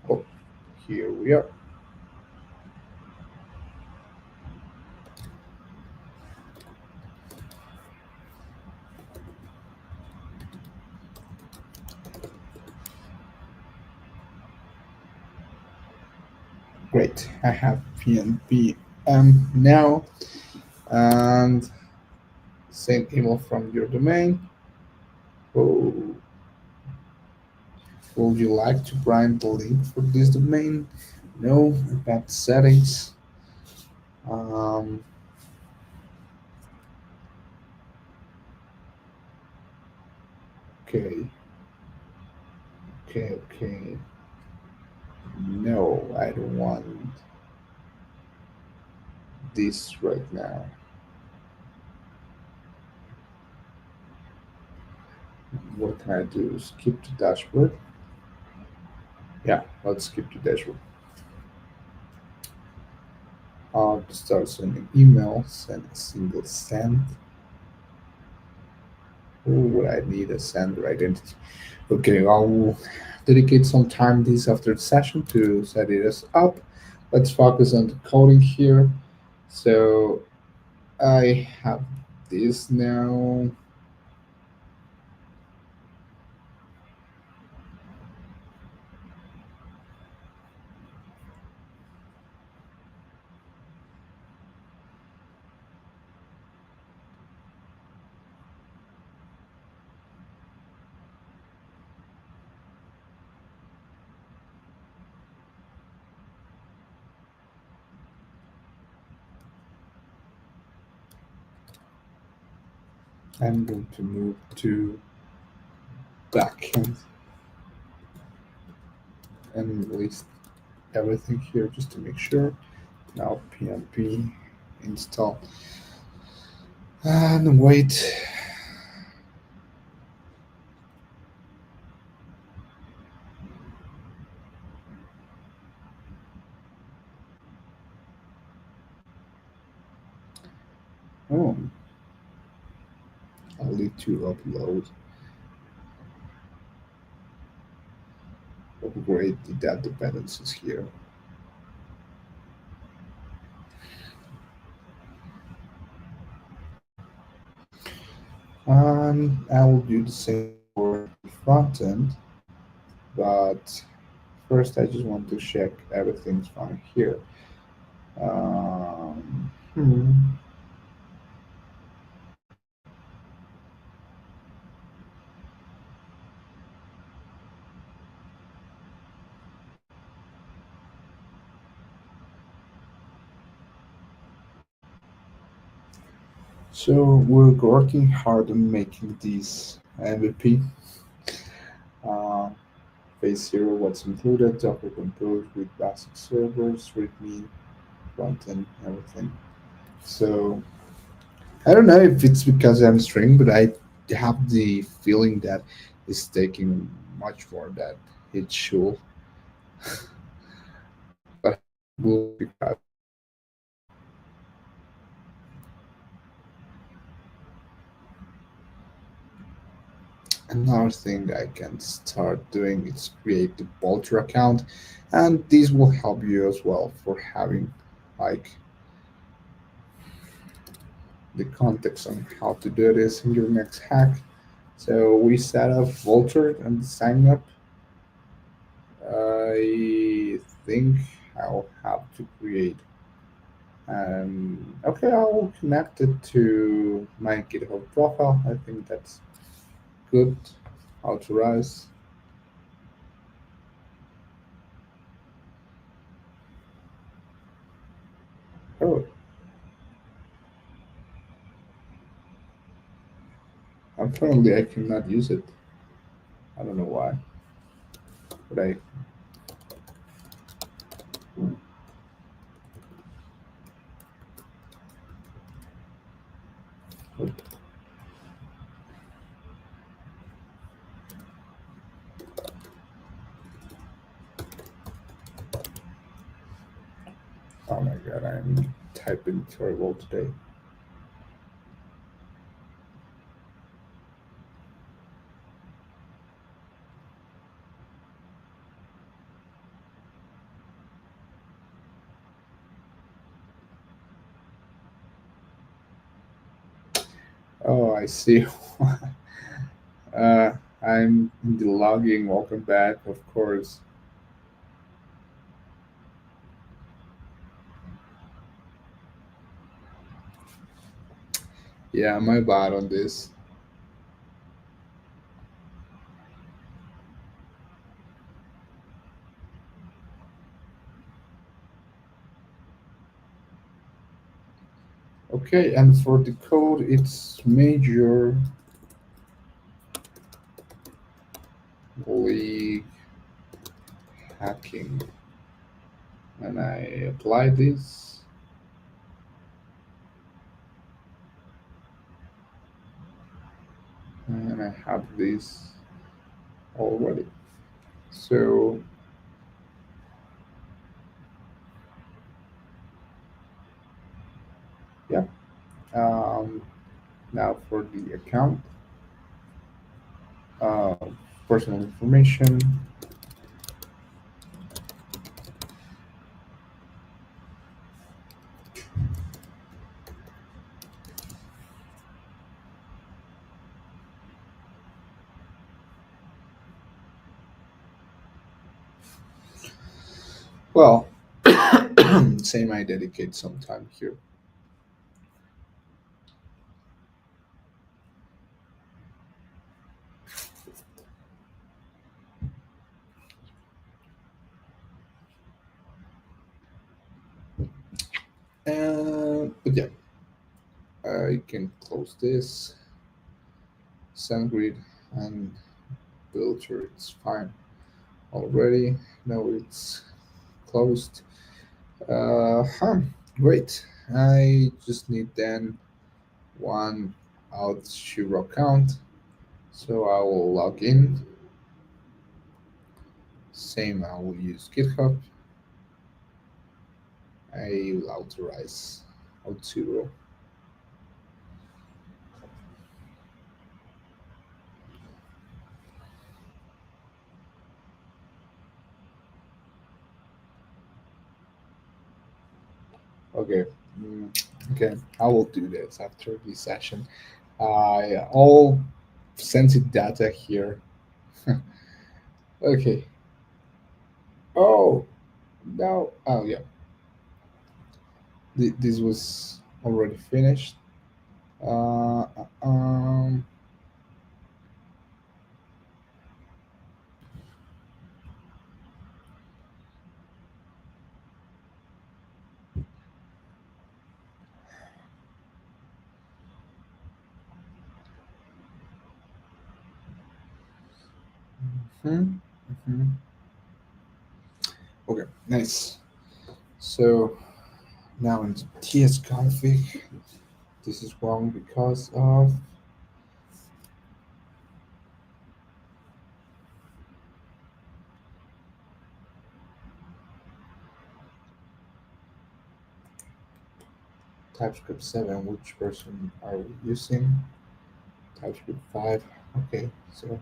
Oh, here we are. Great. I have PNP now, and same email from your domain. Oh, would you like to prime the link for this domain? No, bad settings. Um, okay, okay. No, I don't want this right now. What can I do? Skip to dashboard? Yeah, let's skip to dashboard. To start sending emails, send a single send. Oh, I need a sender identity. Okay, I'll dedicate some time this after the session to set it us up. Let's focus on the coding here. So I have this now. I'm going to move to backend. and list everything here just to make sure. Now PnP install and wait. Oh, I'll need to upgrade the data dependencies here. And I will do the same for the front end, but first I just want to check everything's fine here. Hmm. So we're working hard on making this MVP. Uh, Phase zero, what's included, Docker Compose with basic servers, README, front-end, everything. So I don't know if it's because I'm string, but I have the feeling that it's taking much more than it should. But we'll figure out. Another thing I can start doing is create the Bolter account, and this will help you as well for having like the context on how to do this in your next hack. So we set up Volter and sign up. I think I'll have to create. Okay, I'll connect it to my GitHub profile. I think that's good. Authorize. Oh, apparently I cannot use it. I don't know why, but I. Oh my god, I'm typing terrible today. Oh, I see. uh, I'm in the logging. Welcome back, of course. Yeah, my bad on this. Okay, and for the code, it's major league hacking. And I apply this, and I have this already. So yeah, um, now for the account, uh, personal information. Well, same I dedicate some time here. But yeah, I can close this, SendGrid, and filter. It's fine. already. No, it's closed. Huh. Great. I just need then one Alt0 account. So I will log in. Same, I will use GitHub. I will authorize Alt0. Okay. Mm, okay. I will do this after this session. All sensitive data here. Okay. Oh no. Oh yeah. This was already finished. Uh, um. Hmm. Hmm. Okay. Nice. So now in TS config, this is wrong because of TypeScript 7. Which version are we using? TypeScript 5. Okay. So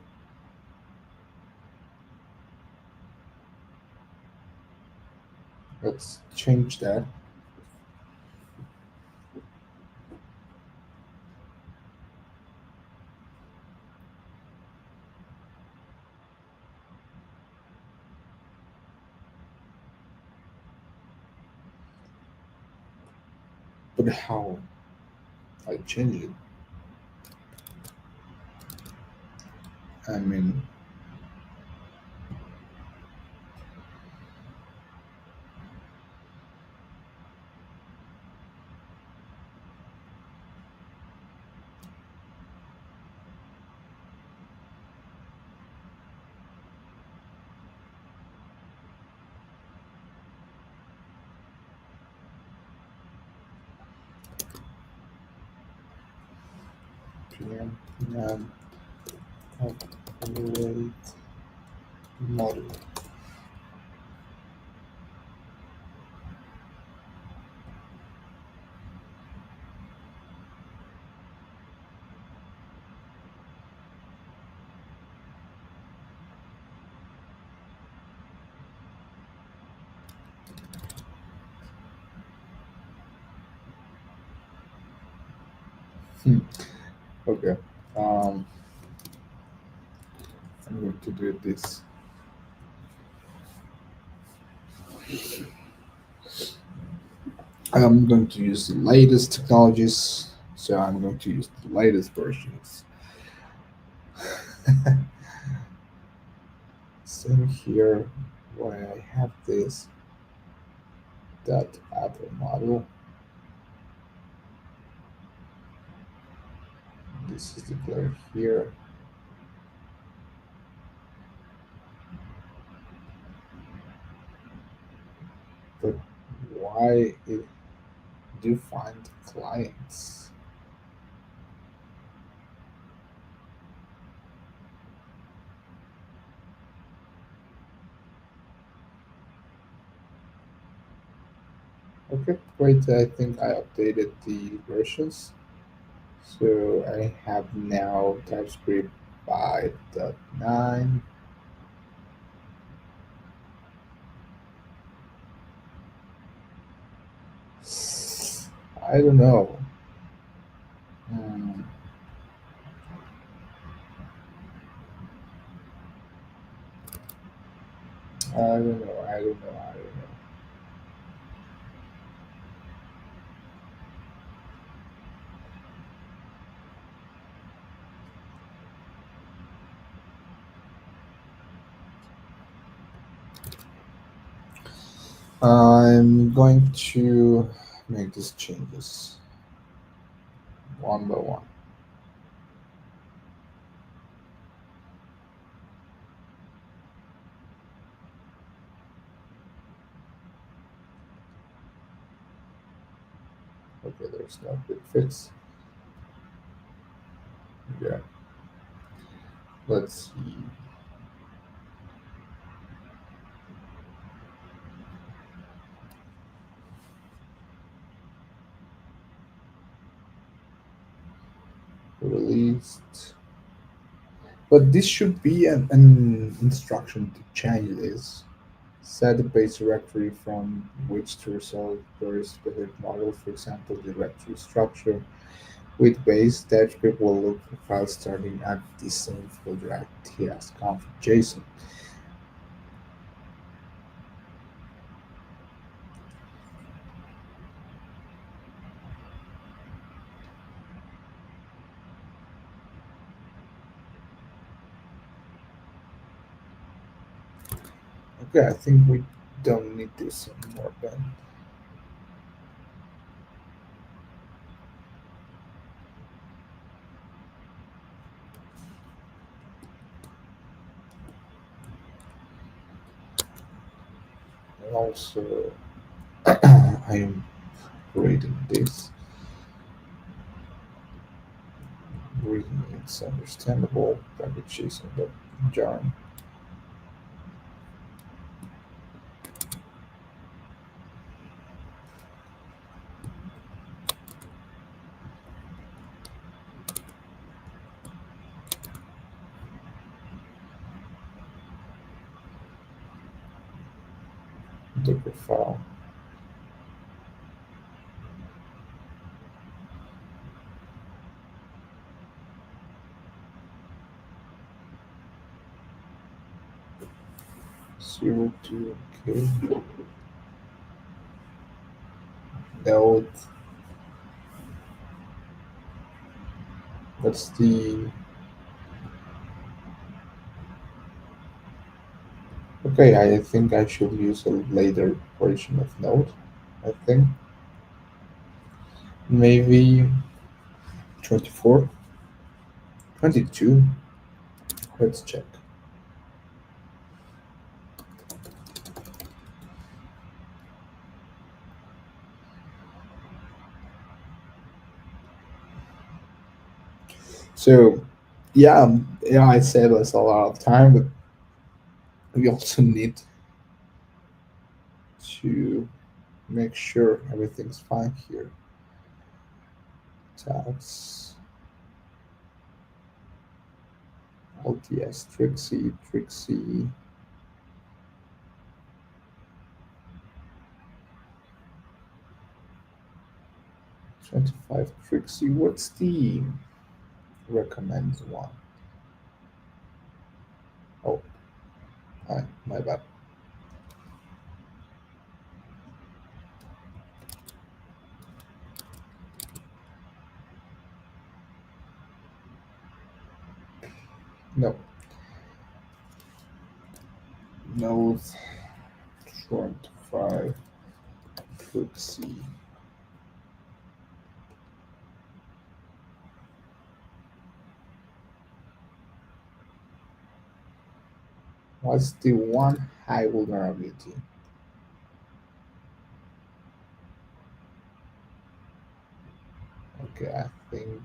let's change that. But how I change it? I mean, PM, upgrade model. Hmm. Okay. Um, I'm going to do this. I'm going to use the latest technologies, so I'm going to use the latest versions. Same here, where I have this that other model. This is declared here, but why it defined clients? Okay, great. I think I updated the versions. So I have now TypeScript 5.9. I don't know. Hmm, I don't know. I don't know. I don't know. I'm going to make these changes one by one. Okay, there's no quick fix. Yeah, let's see. Released. But this should be an instruction to change this. Set the base directory from which to resolve very specific model, for example, directory structure. With base, TypeScript will look for files starting at the same folder as ts.config.json. Okay, I think we don't need this anymore, Ben. And also, I am reading this. Reading it's understandable. Package JSON, but jarring. Docker file. Zero two. Okay. Node. That's the okay. I think I should use a later version of Node. I think maybe 24, 22. Let's check. So, yeah, I said that's a lot of time, but we also need to make sure everything's fine here. Tabs, LTS, Trixie, 25 Trixie. What's the recommends one? Oh, my bad. No, no, 25 Trixie. What's the one high vulnerability? Okay, I think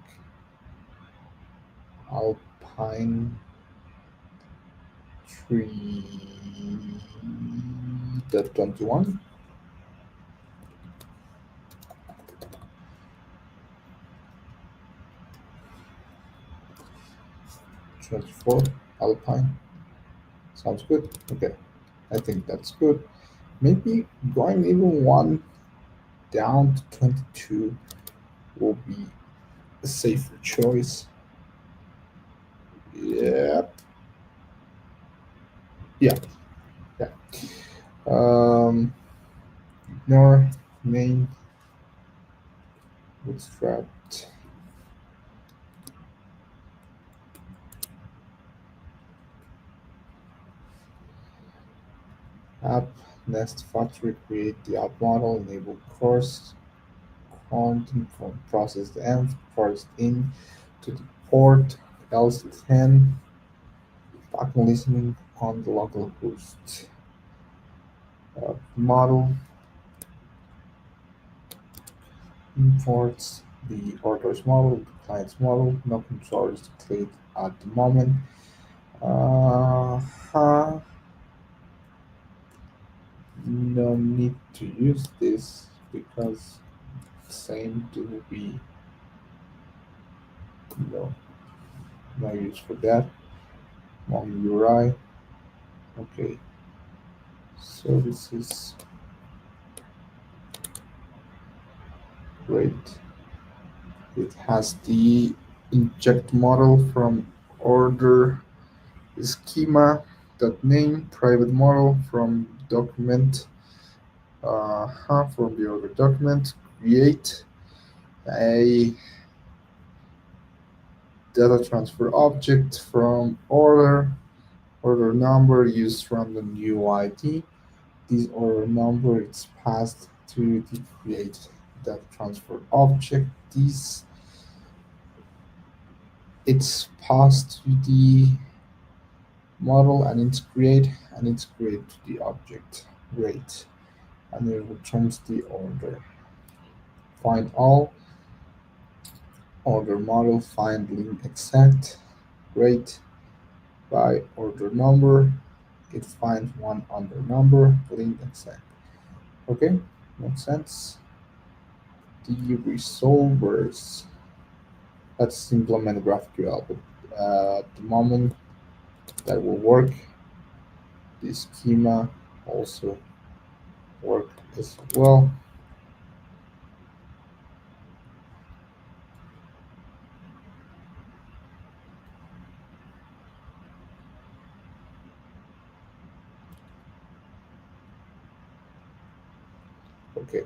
Alpine 3.21, 24 Alpine. Sounds good. Okay, I think that's good. Maybe going even one down to 22 will be a safer choice. Yeah, yeah, yeah. Um, ignore main bootstrapped app nest factory, create the app model, enable course content from process the env, forest in to the port, else 10, backend listening on the local host. Model imports the orders model, the client's model. No controllers declared at the moment. Uh, no need to use this because same to be no no use for that. On URI. Okay, so this is great. It has the inject model from order schema dot name private model from document from the order document create a data transfer object from order number used random UID. This order number is passed to the create data transfer object. This it's passed to the model and it's create to the object. Great. And it returns the order. Find all order model find link exact. Great. By order number, it finds one under number link exact. Okay, makes sense. The resolvers. Let's implement GraphQL. But at the moment that will work. The schema also work as well. Okay.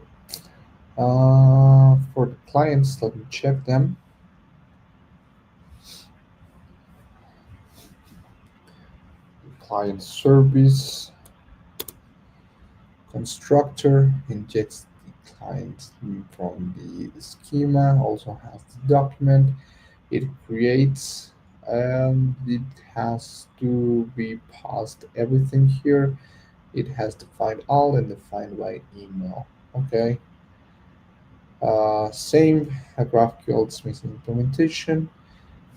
For the clients, let me check them. Client service constructor injects the client from the schema, also has the document it creates, and it has to be passed everything here. It has to find all and define by email. Okay. Same GraphQL missing implementation.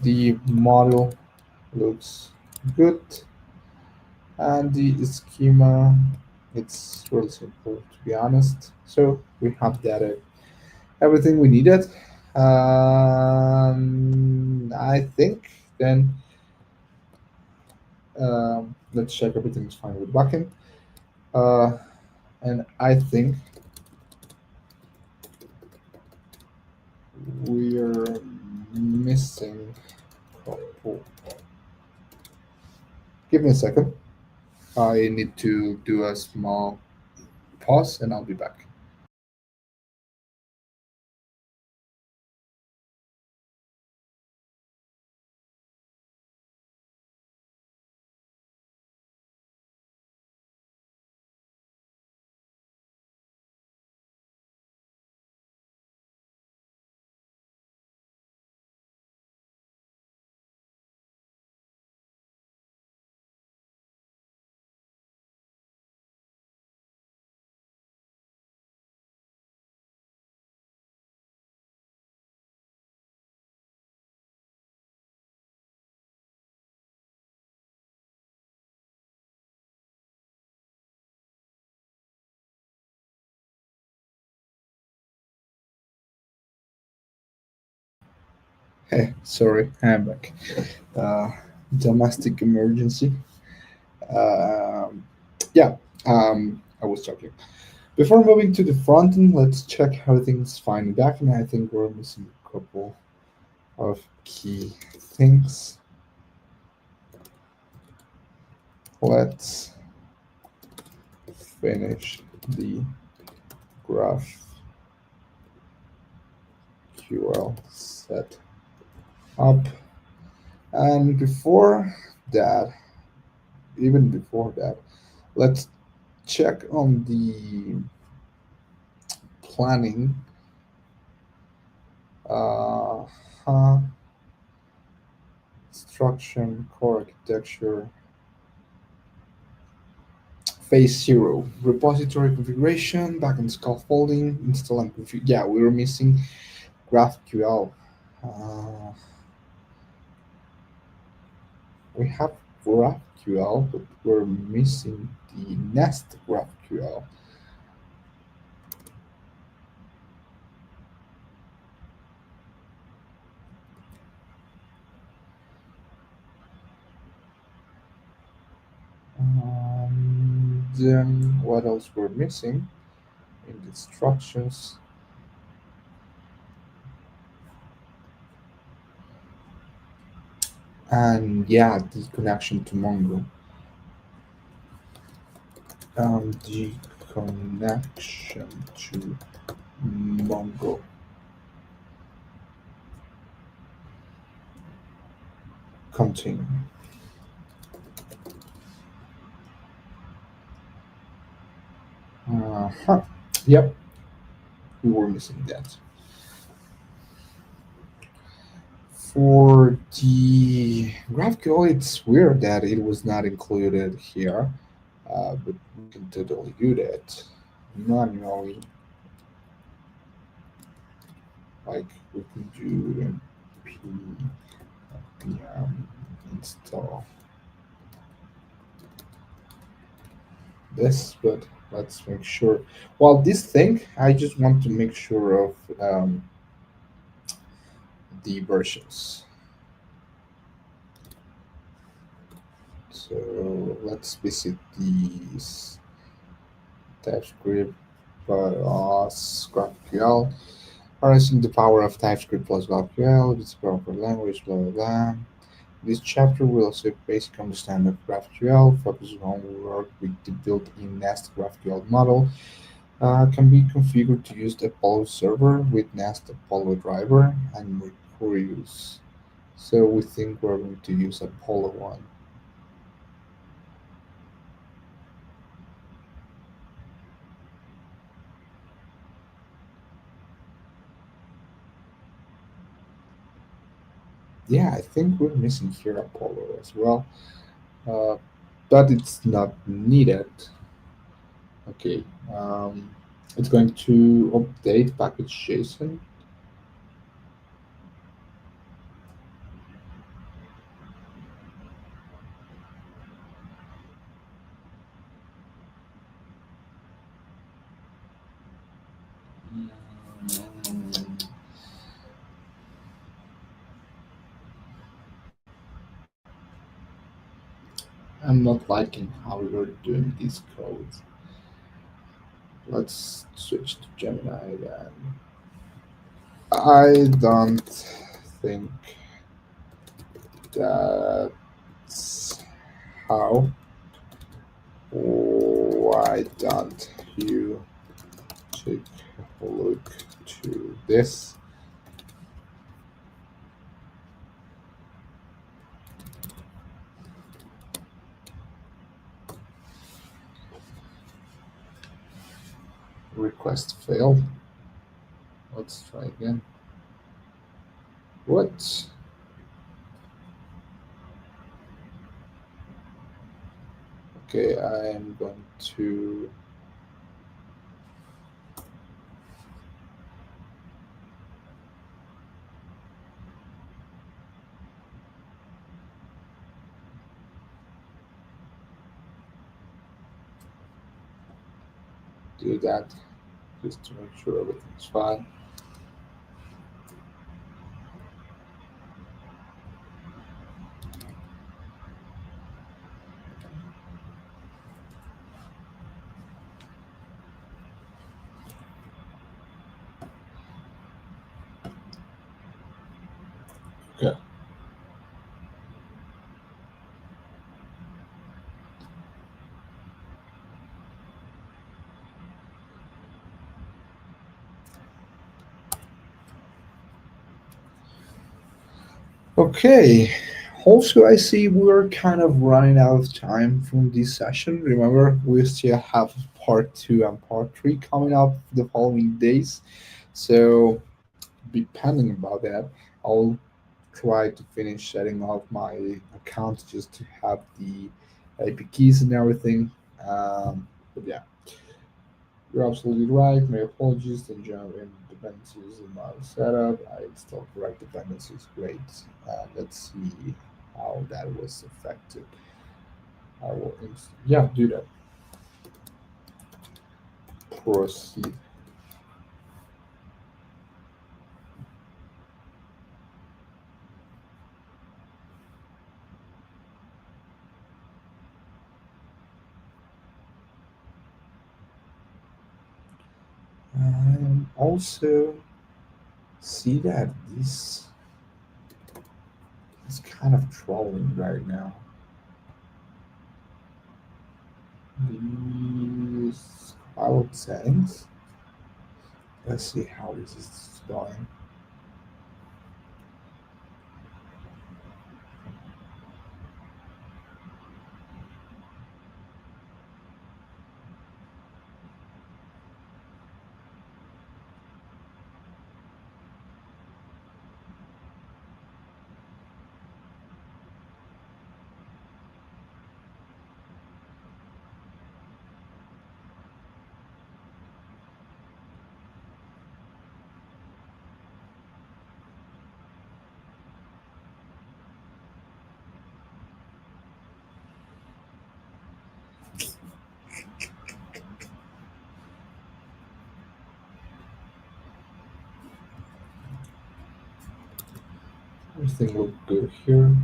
The model looks good, and the schema it's really simple to be honest. So we have that everything we needed. I think then let's check everything is fine with backend. Uh, and I think we are missing. Oh, give me a second. I need to do a small pause and I'll be back. Hey, sorry, I'm back. Uh, Domestic emergency. Um, yeah, I was talking. Before moving to the front end, let's check everything's fine in back end. I think we're missing a couple of key things. Let's finish the GraphQL set up. And before that, even before that, let's check on the planning. Uh, huh, Instruction, core architecture, Phase zero, repository configuration, backend scaffolding, install and configure. Yeah, we were missing GraphQL. Uh, we have GraphQL, but we're missing the Nest GraphQL. Then what else we're missing in the instructions? And yeah, the connection to Mongo. The connection to Mongo. Continue. Huh. Yep, we were missing that. For the GraphQL, it's weird that it was not included here, but we can totally do that manually. Like we can do npm install this, but let's make sure. Well, this thing, I just want to make sure of the versions. So let's visit these TypeScript plus GraphQL. Harnessing the power of TypeScript plus GraphQL, it's a proper language, blah blah blah. This chapter will also basic understanding of GraphQL, focuses on work with the built-in Nest GraphQL model. Can be configured to use the Apollo server with Nest Apollo driver and Mercurius. So we think we're going to use Apollo one. Yeah, I think we're missing here Apollo as well, uh, but it's not needed. Okay, it's going to update package JSON. Mm, I'm not liking how we're doing these codes. Let's switch to Gemini again. I don't think that's how. Why don't you take a look to this? Request failed. Let's try again. What? Okay, I am going to do that just to make sure everything's fine. Okay. Okay. Also, I see we're kind of running out of time from this session. Remember, we still have part two and part three coming up the following days. So, be pending about that. I'll try to finish setting up my account just to have the IP keys and everything. But yeah, you're absolutely right. My apologies. The jump in dependencies in my setup. I installed correct dependencies. Great. Let's see how that was affected. I will, yeah, do that. Proceed. Also, see that this is kind of trolling right now. These cloud settings. Let's see how this is going. Everything look good here.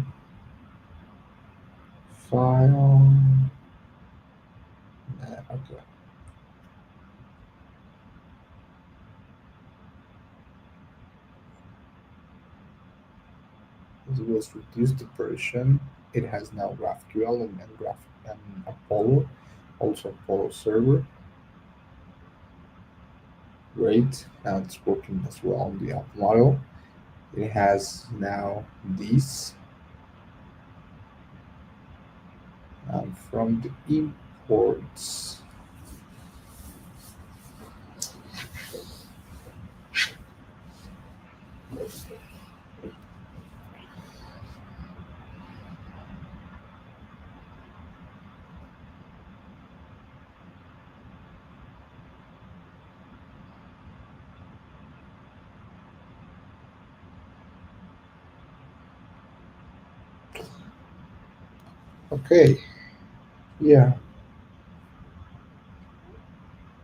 File. Okay. It was reduced the version. It has now GraphQL and Apollo, also Apollo server. Great. Now it's working as well on the app model. It has now these from the imports. Okay. Yeah.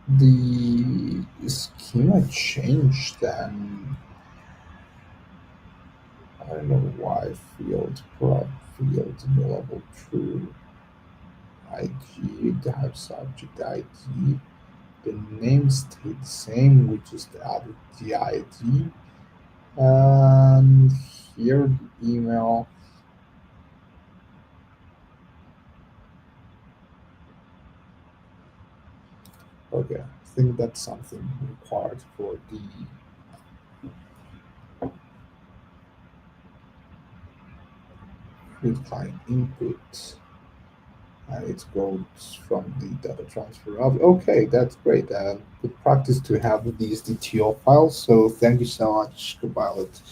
The schema changed and I don't know why field prop field available true IG type subject ID. The name stayed the same, we just added the ID. And here the email. Okay, I think that's something required for the read client input. And it goes from the data transfer of. Okay, that's great. Good practice to have these DTO files. So thank you so much, Copilot.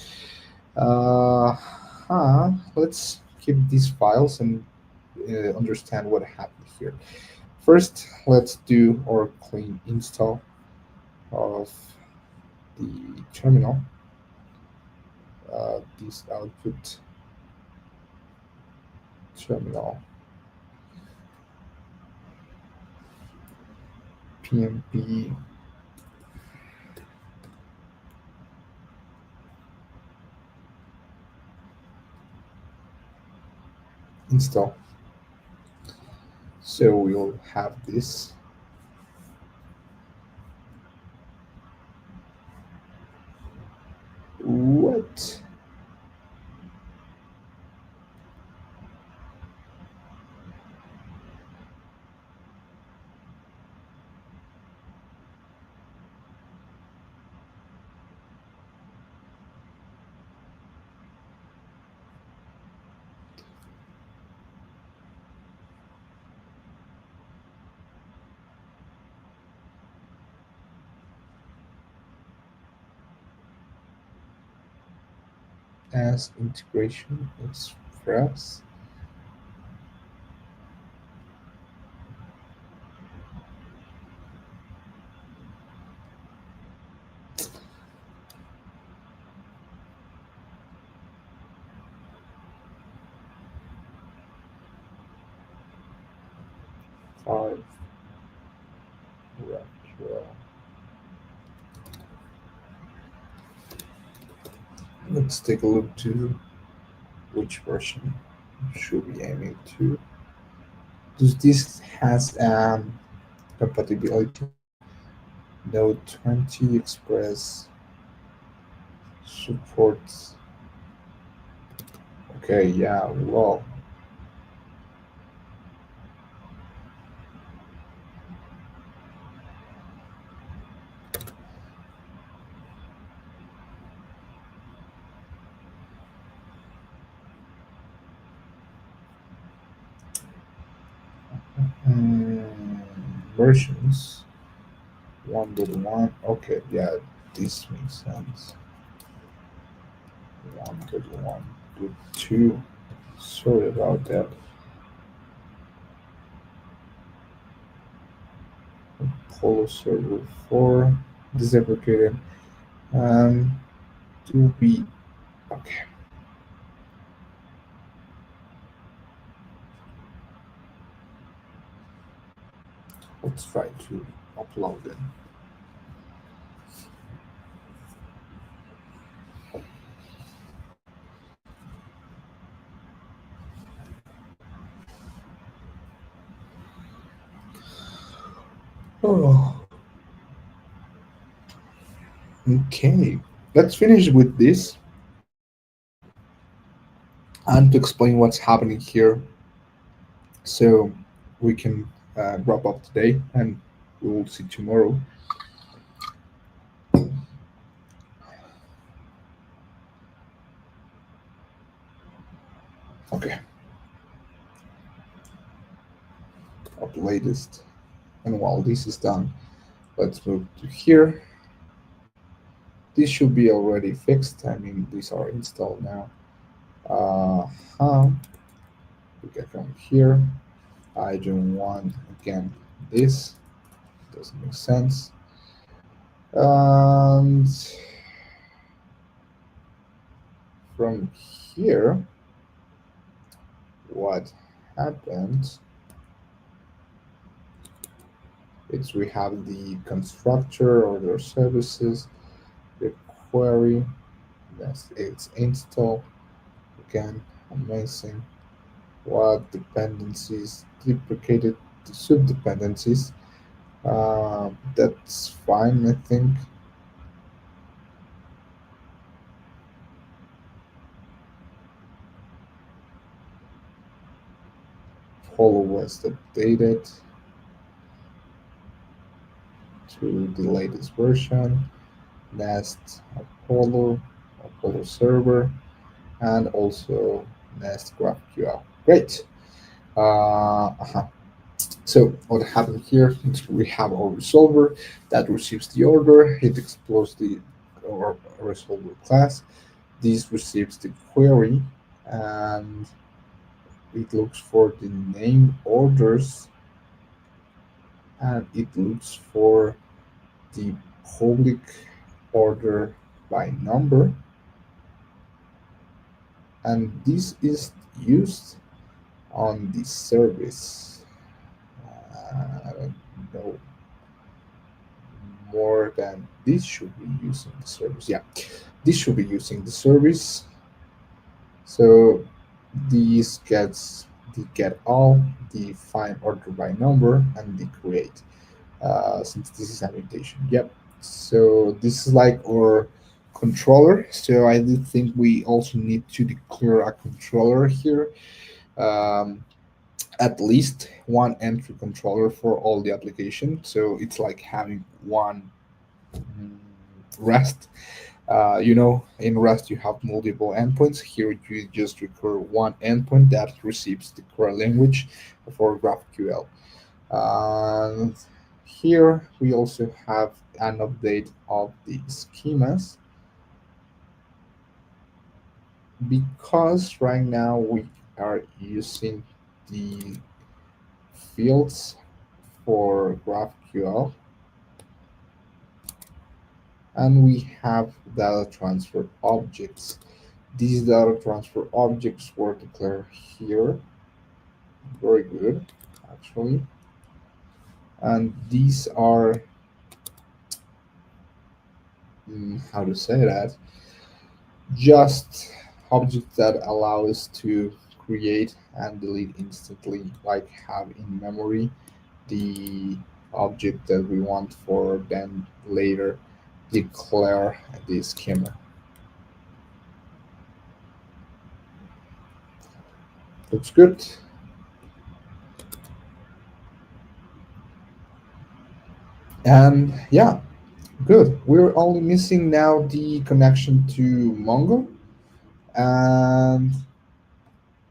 Let's keep these files and understand what happened here. First, let's do our clean install of the terminal. This output terminal PMP install. So we'll have this. What? As integration express. 5 GraphQL. Let's take a look to which version should we aiming to. Does this has compatibility with Node 20 Express supports? Okay, yeah, well, mm, versions 1.1. Okay, yeah, this makes sense. 1.1.2. Sorry about that. Polo server 4 deprecated. Um, to be okay. Let's try to upload it. Oh, okay. Let's finish with this and to explain what's happening here, so we can wrap up today and we will see tomorrow. Okay, up latest. And while this is done, let's move to here. This should be already fixed. I mean, these are installed now. We can come here. I don't want again this. Doesn't make sense. And from here, what happened is we have the constructor or their services, the query, that's its install. Again, amazing. What dependencies deprecated the sub dependencies. That's fine, I think. Follow was updated to the latest version. Nest Apollo, Apollo server, and also Nest GraphQL. Great. Uh-huh. So what happened here is we have our resolver that receives the order. It explodes the our resolver class. This receives the query and it looks for the name orders and it looks for the public order by number, and this is used on the service. I don't know more than this should be using the service. Yeah, this should be using the service. So these gets the get all, the find order by number, and the create. Since this is a mutation. Yep. So this is like our controller. So I do think we also need to declare a controller here. Um, at least one entry controller for all the application. So it's like having one mm, REST. In REST you have multiple endpoints. Here you just require one endpoint that receives the core language for GraphQL. And here we also have an update of the schemas because right now we are using the fields for GraphQL and we have data transfer objects. These data transfer objects were declared here. Very good, actually. And these are, how to say that, just objects that allow us to create and delete instantly, like have in memory the object that we want for then later declare the schema. Looks good. And yeah, good. We're only missing now the connection to Mongo, and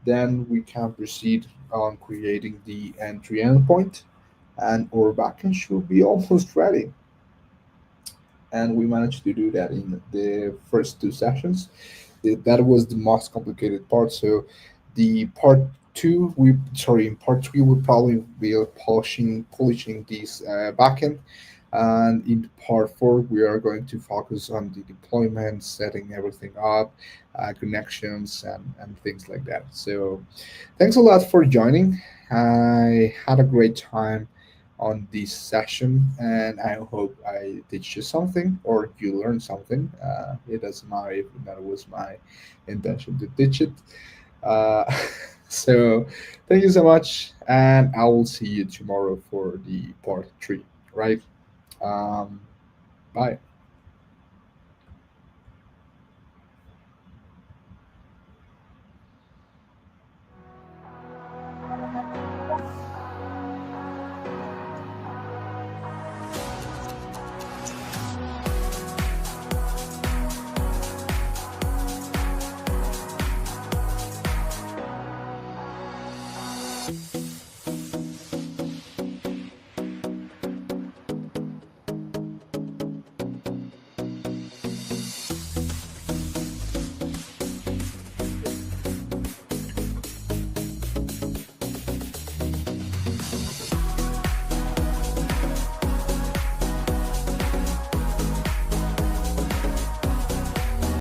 then we can proceed on creating the entry endpoint, and our backend should be almost ready. And we managed to do that in the first two sessions. That was the most complicated part. So the part two, we sorry, in part three, we'll probably be polishing this backend, and in part four, we are going to focus on the deployment, setting everything up, connections, and things like that. So thanks a lot for joining. I had a great time on this session, and I hope I teach you something or you learn something. It doesn't matter if that was my intention to teach it. Uh, so, thank you so much, and I will see you tomorrow for the part three. Right? Um, Bye.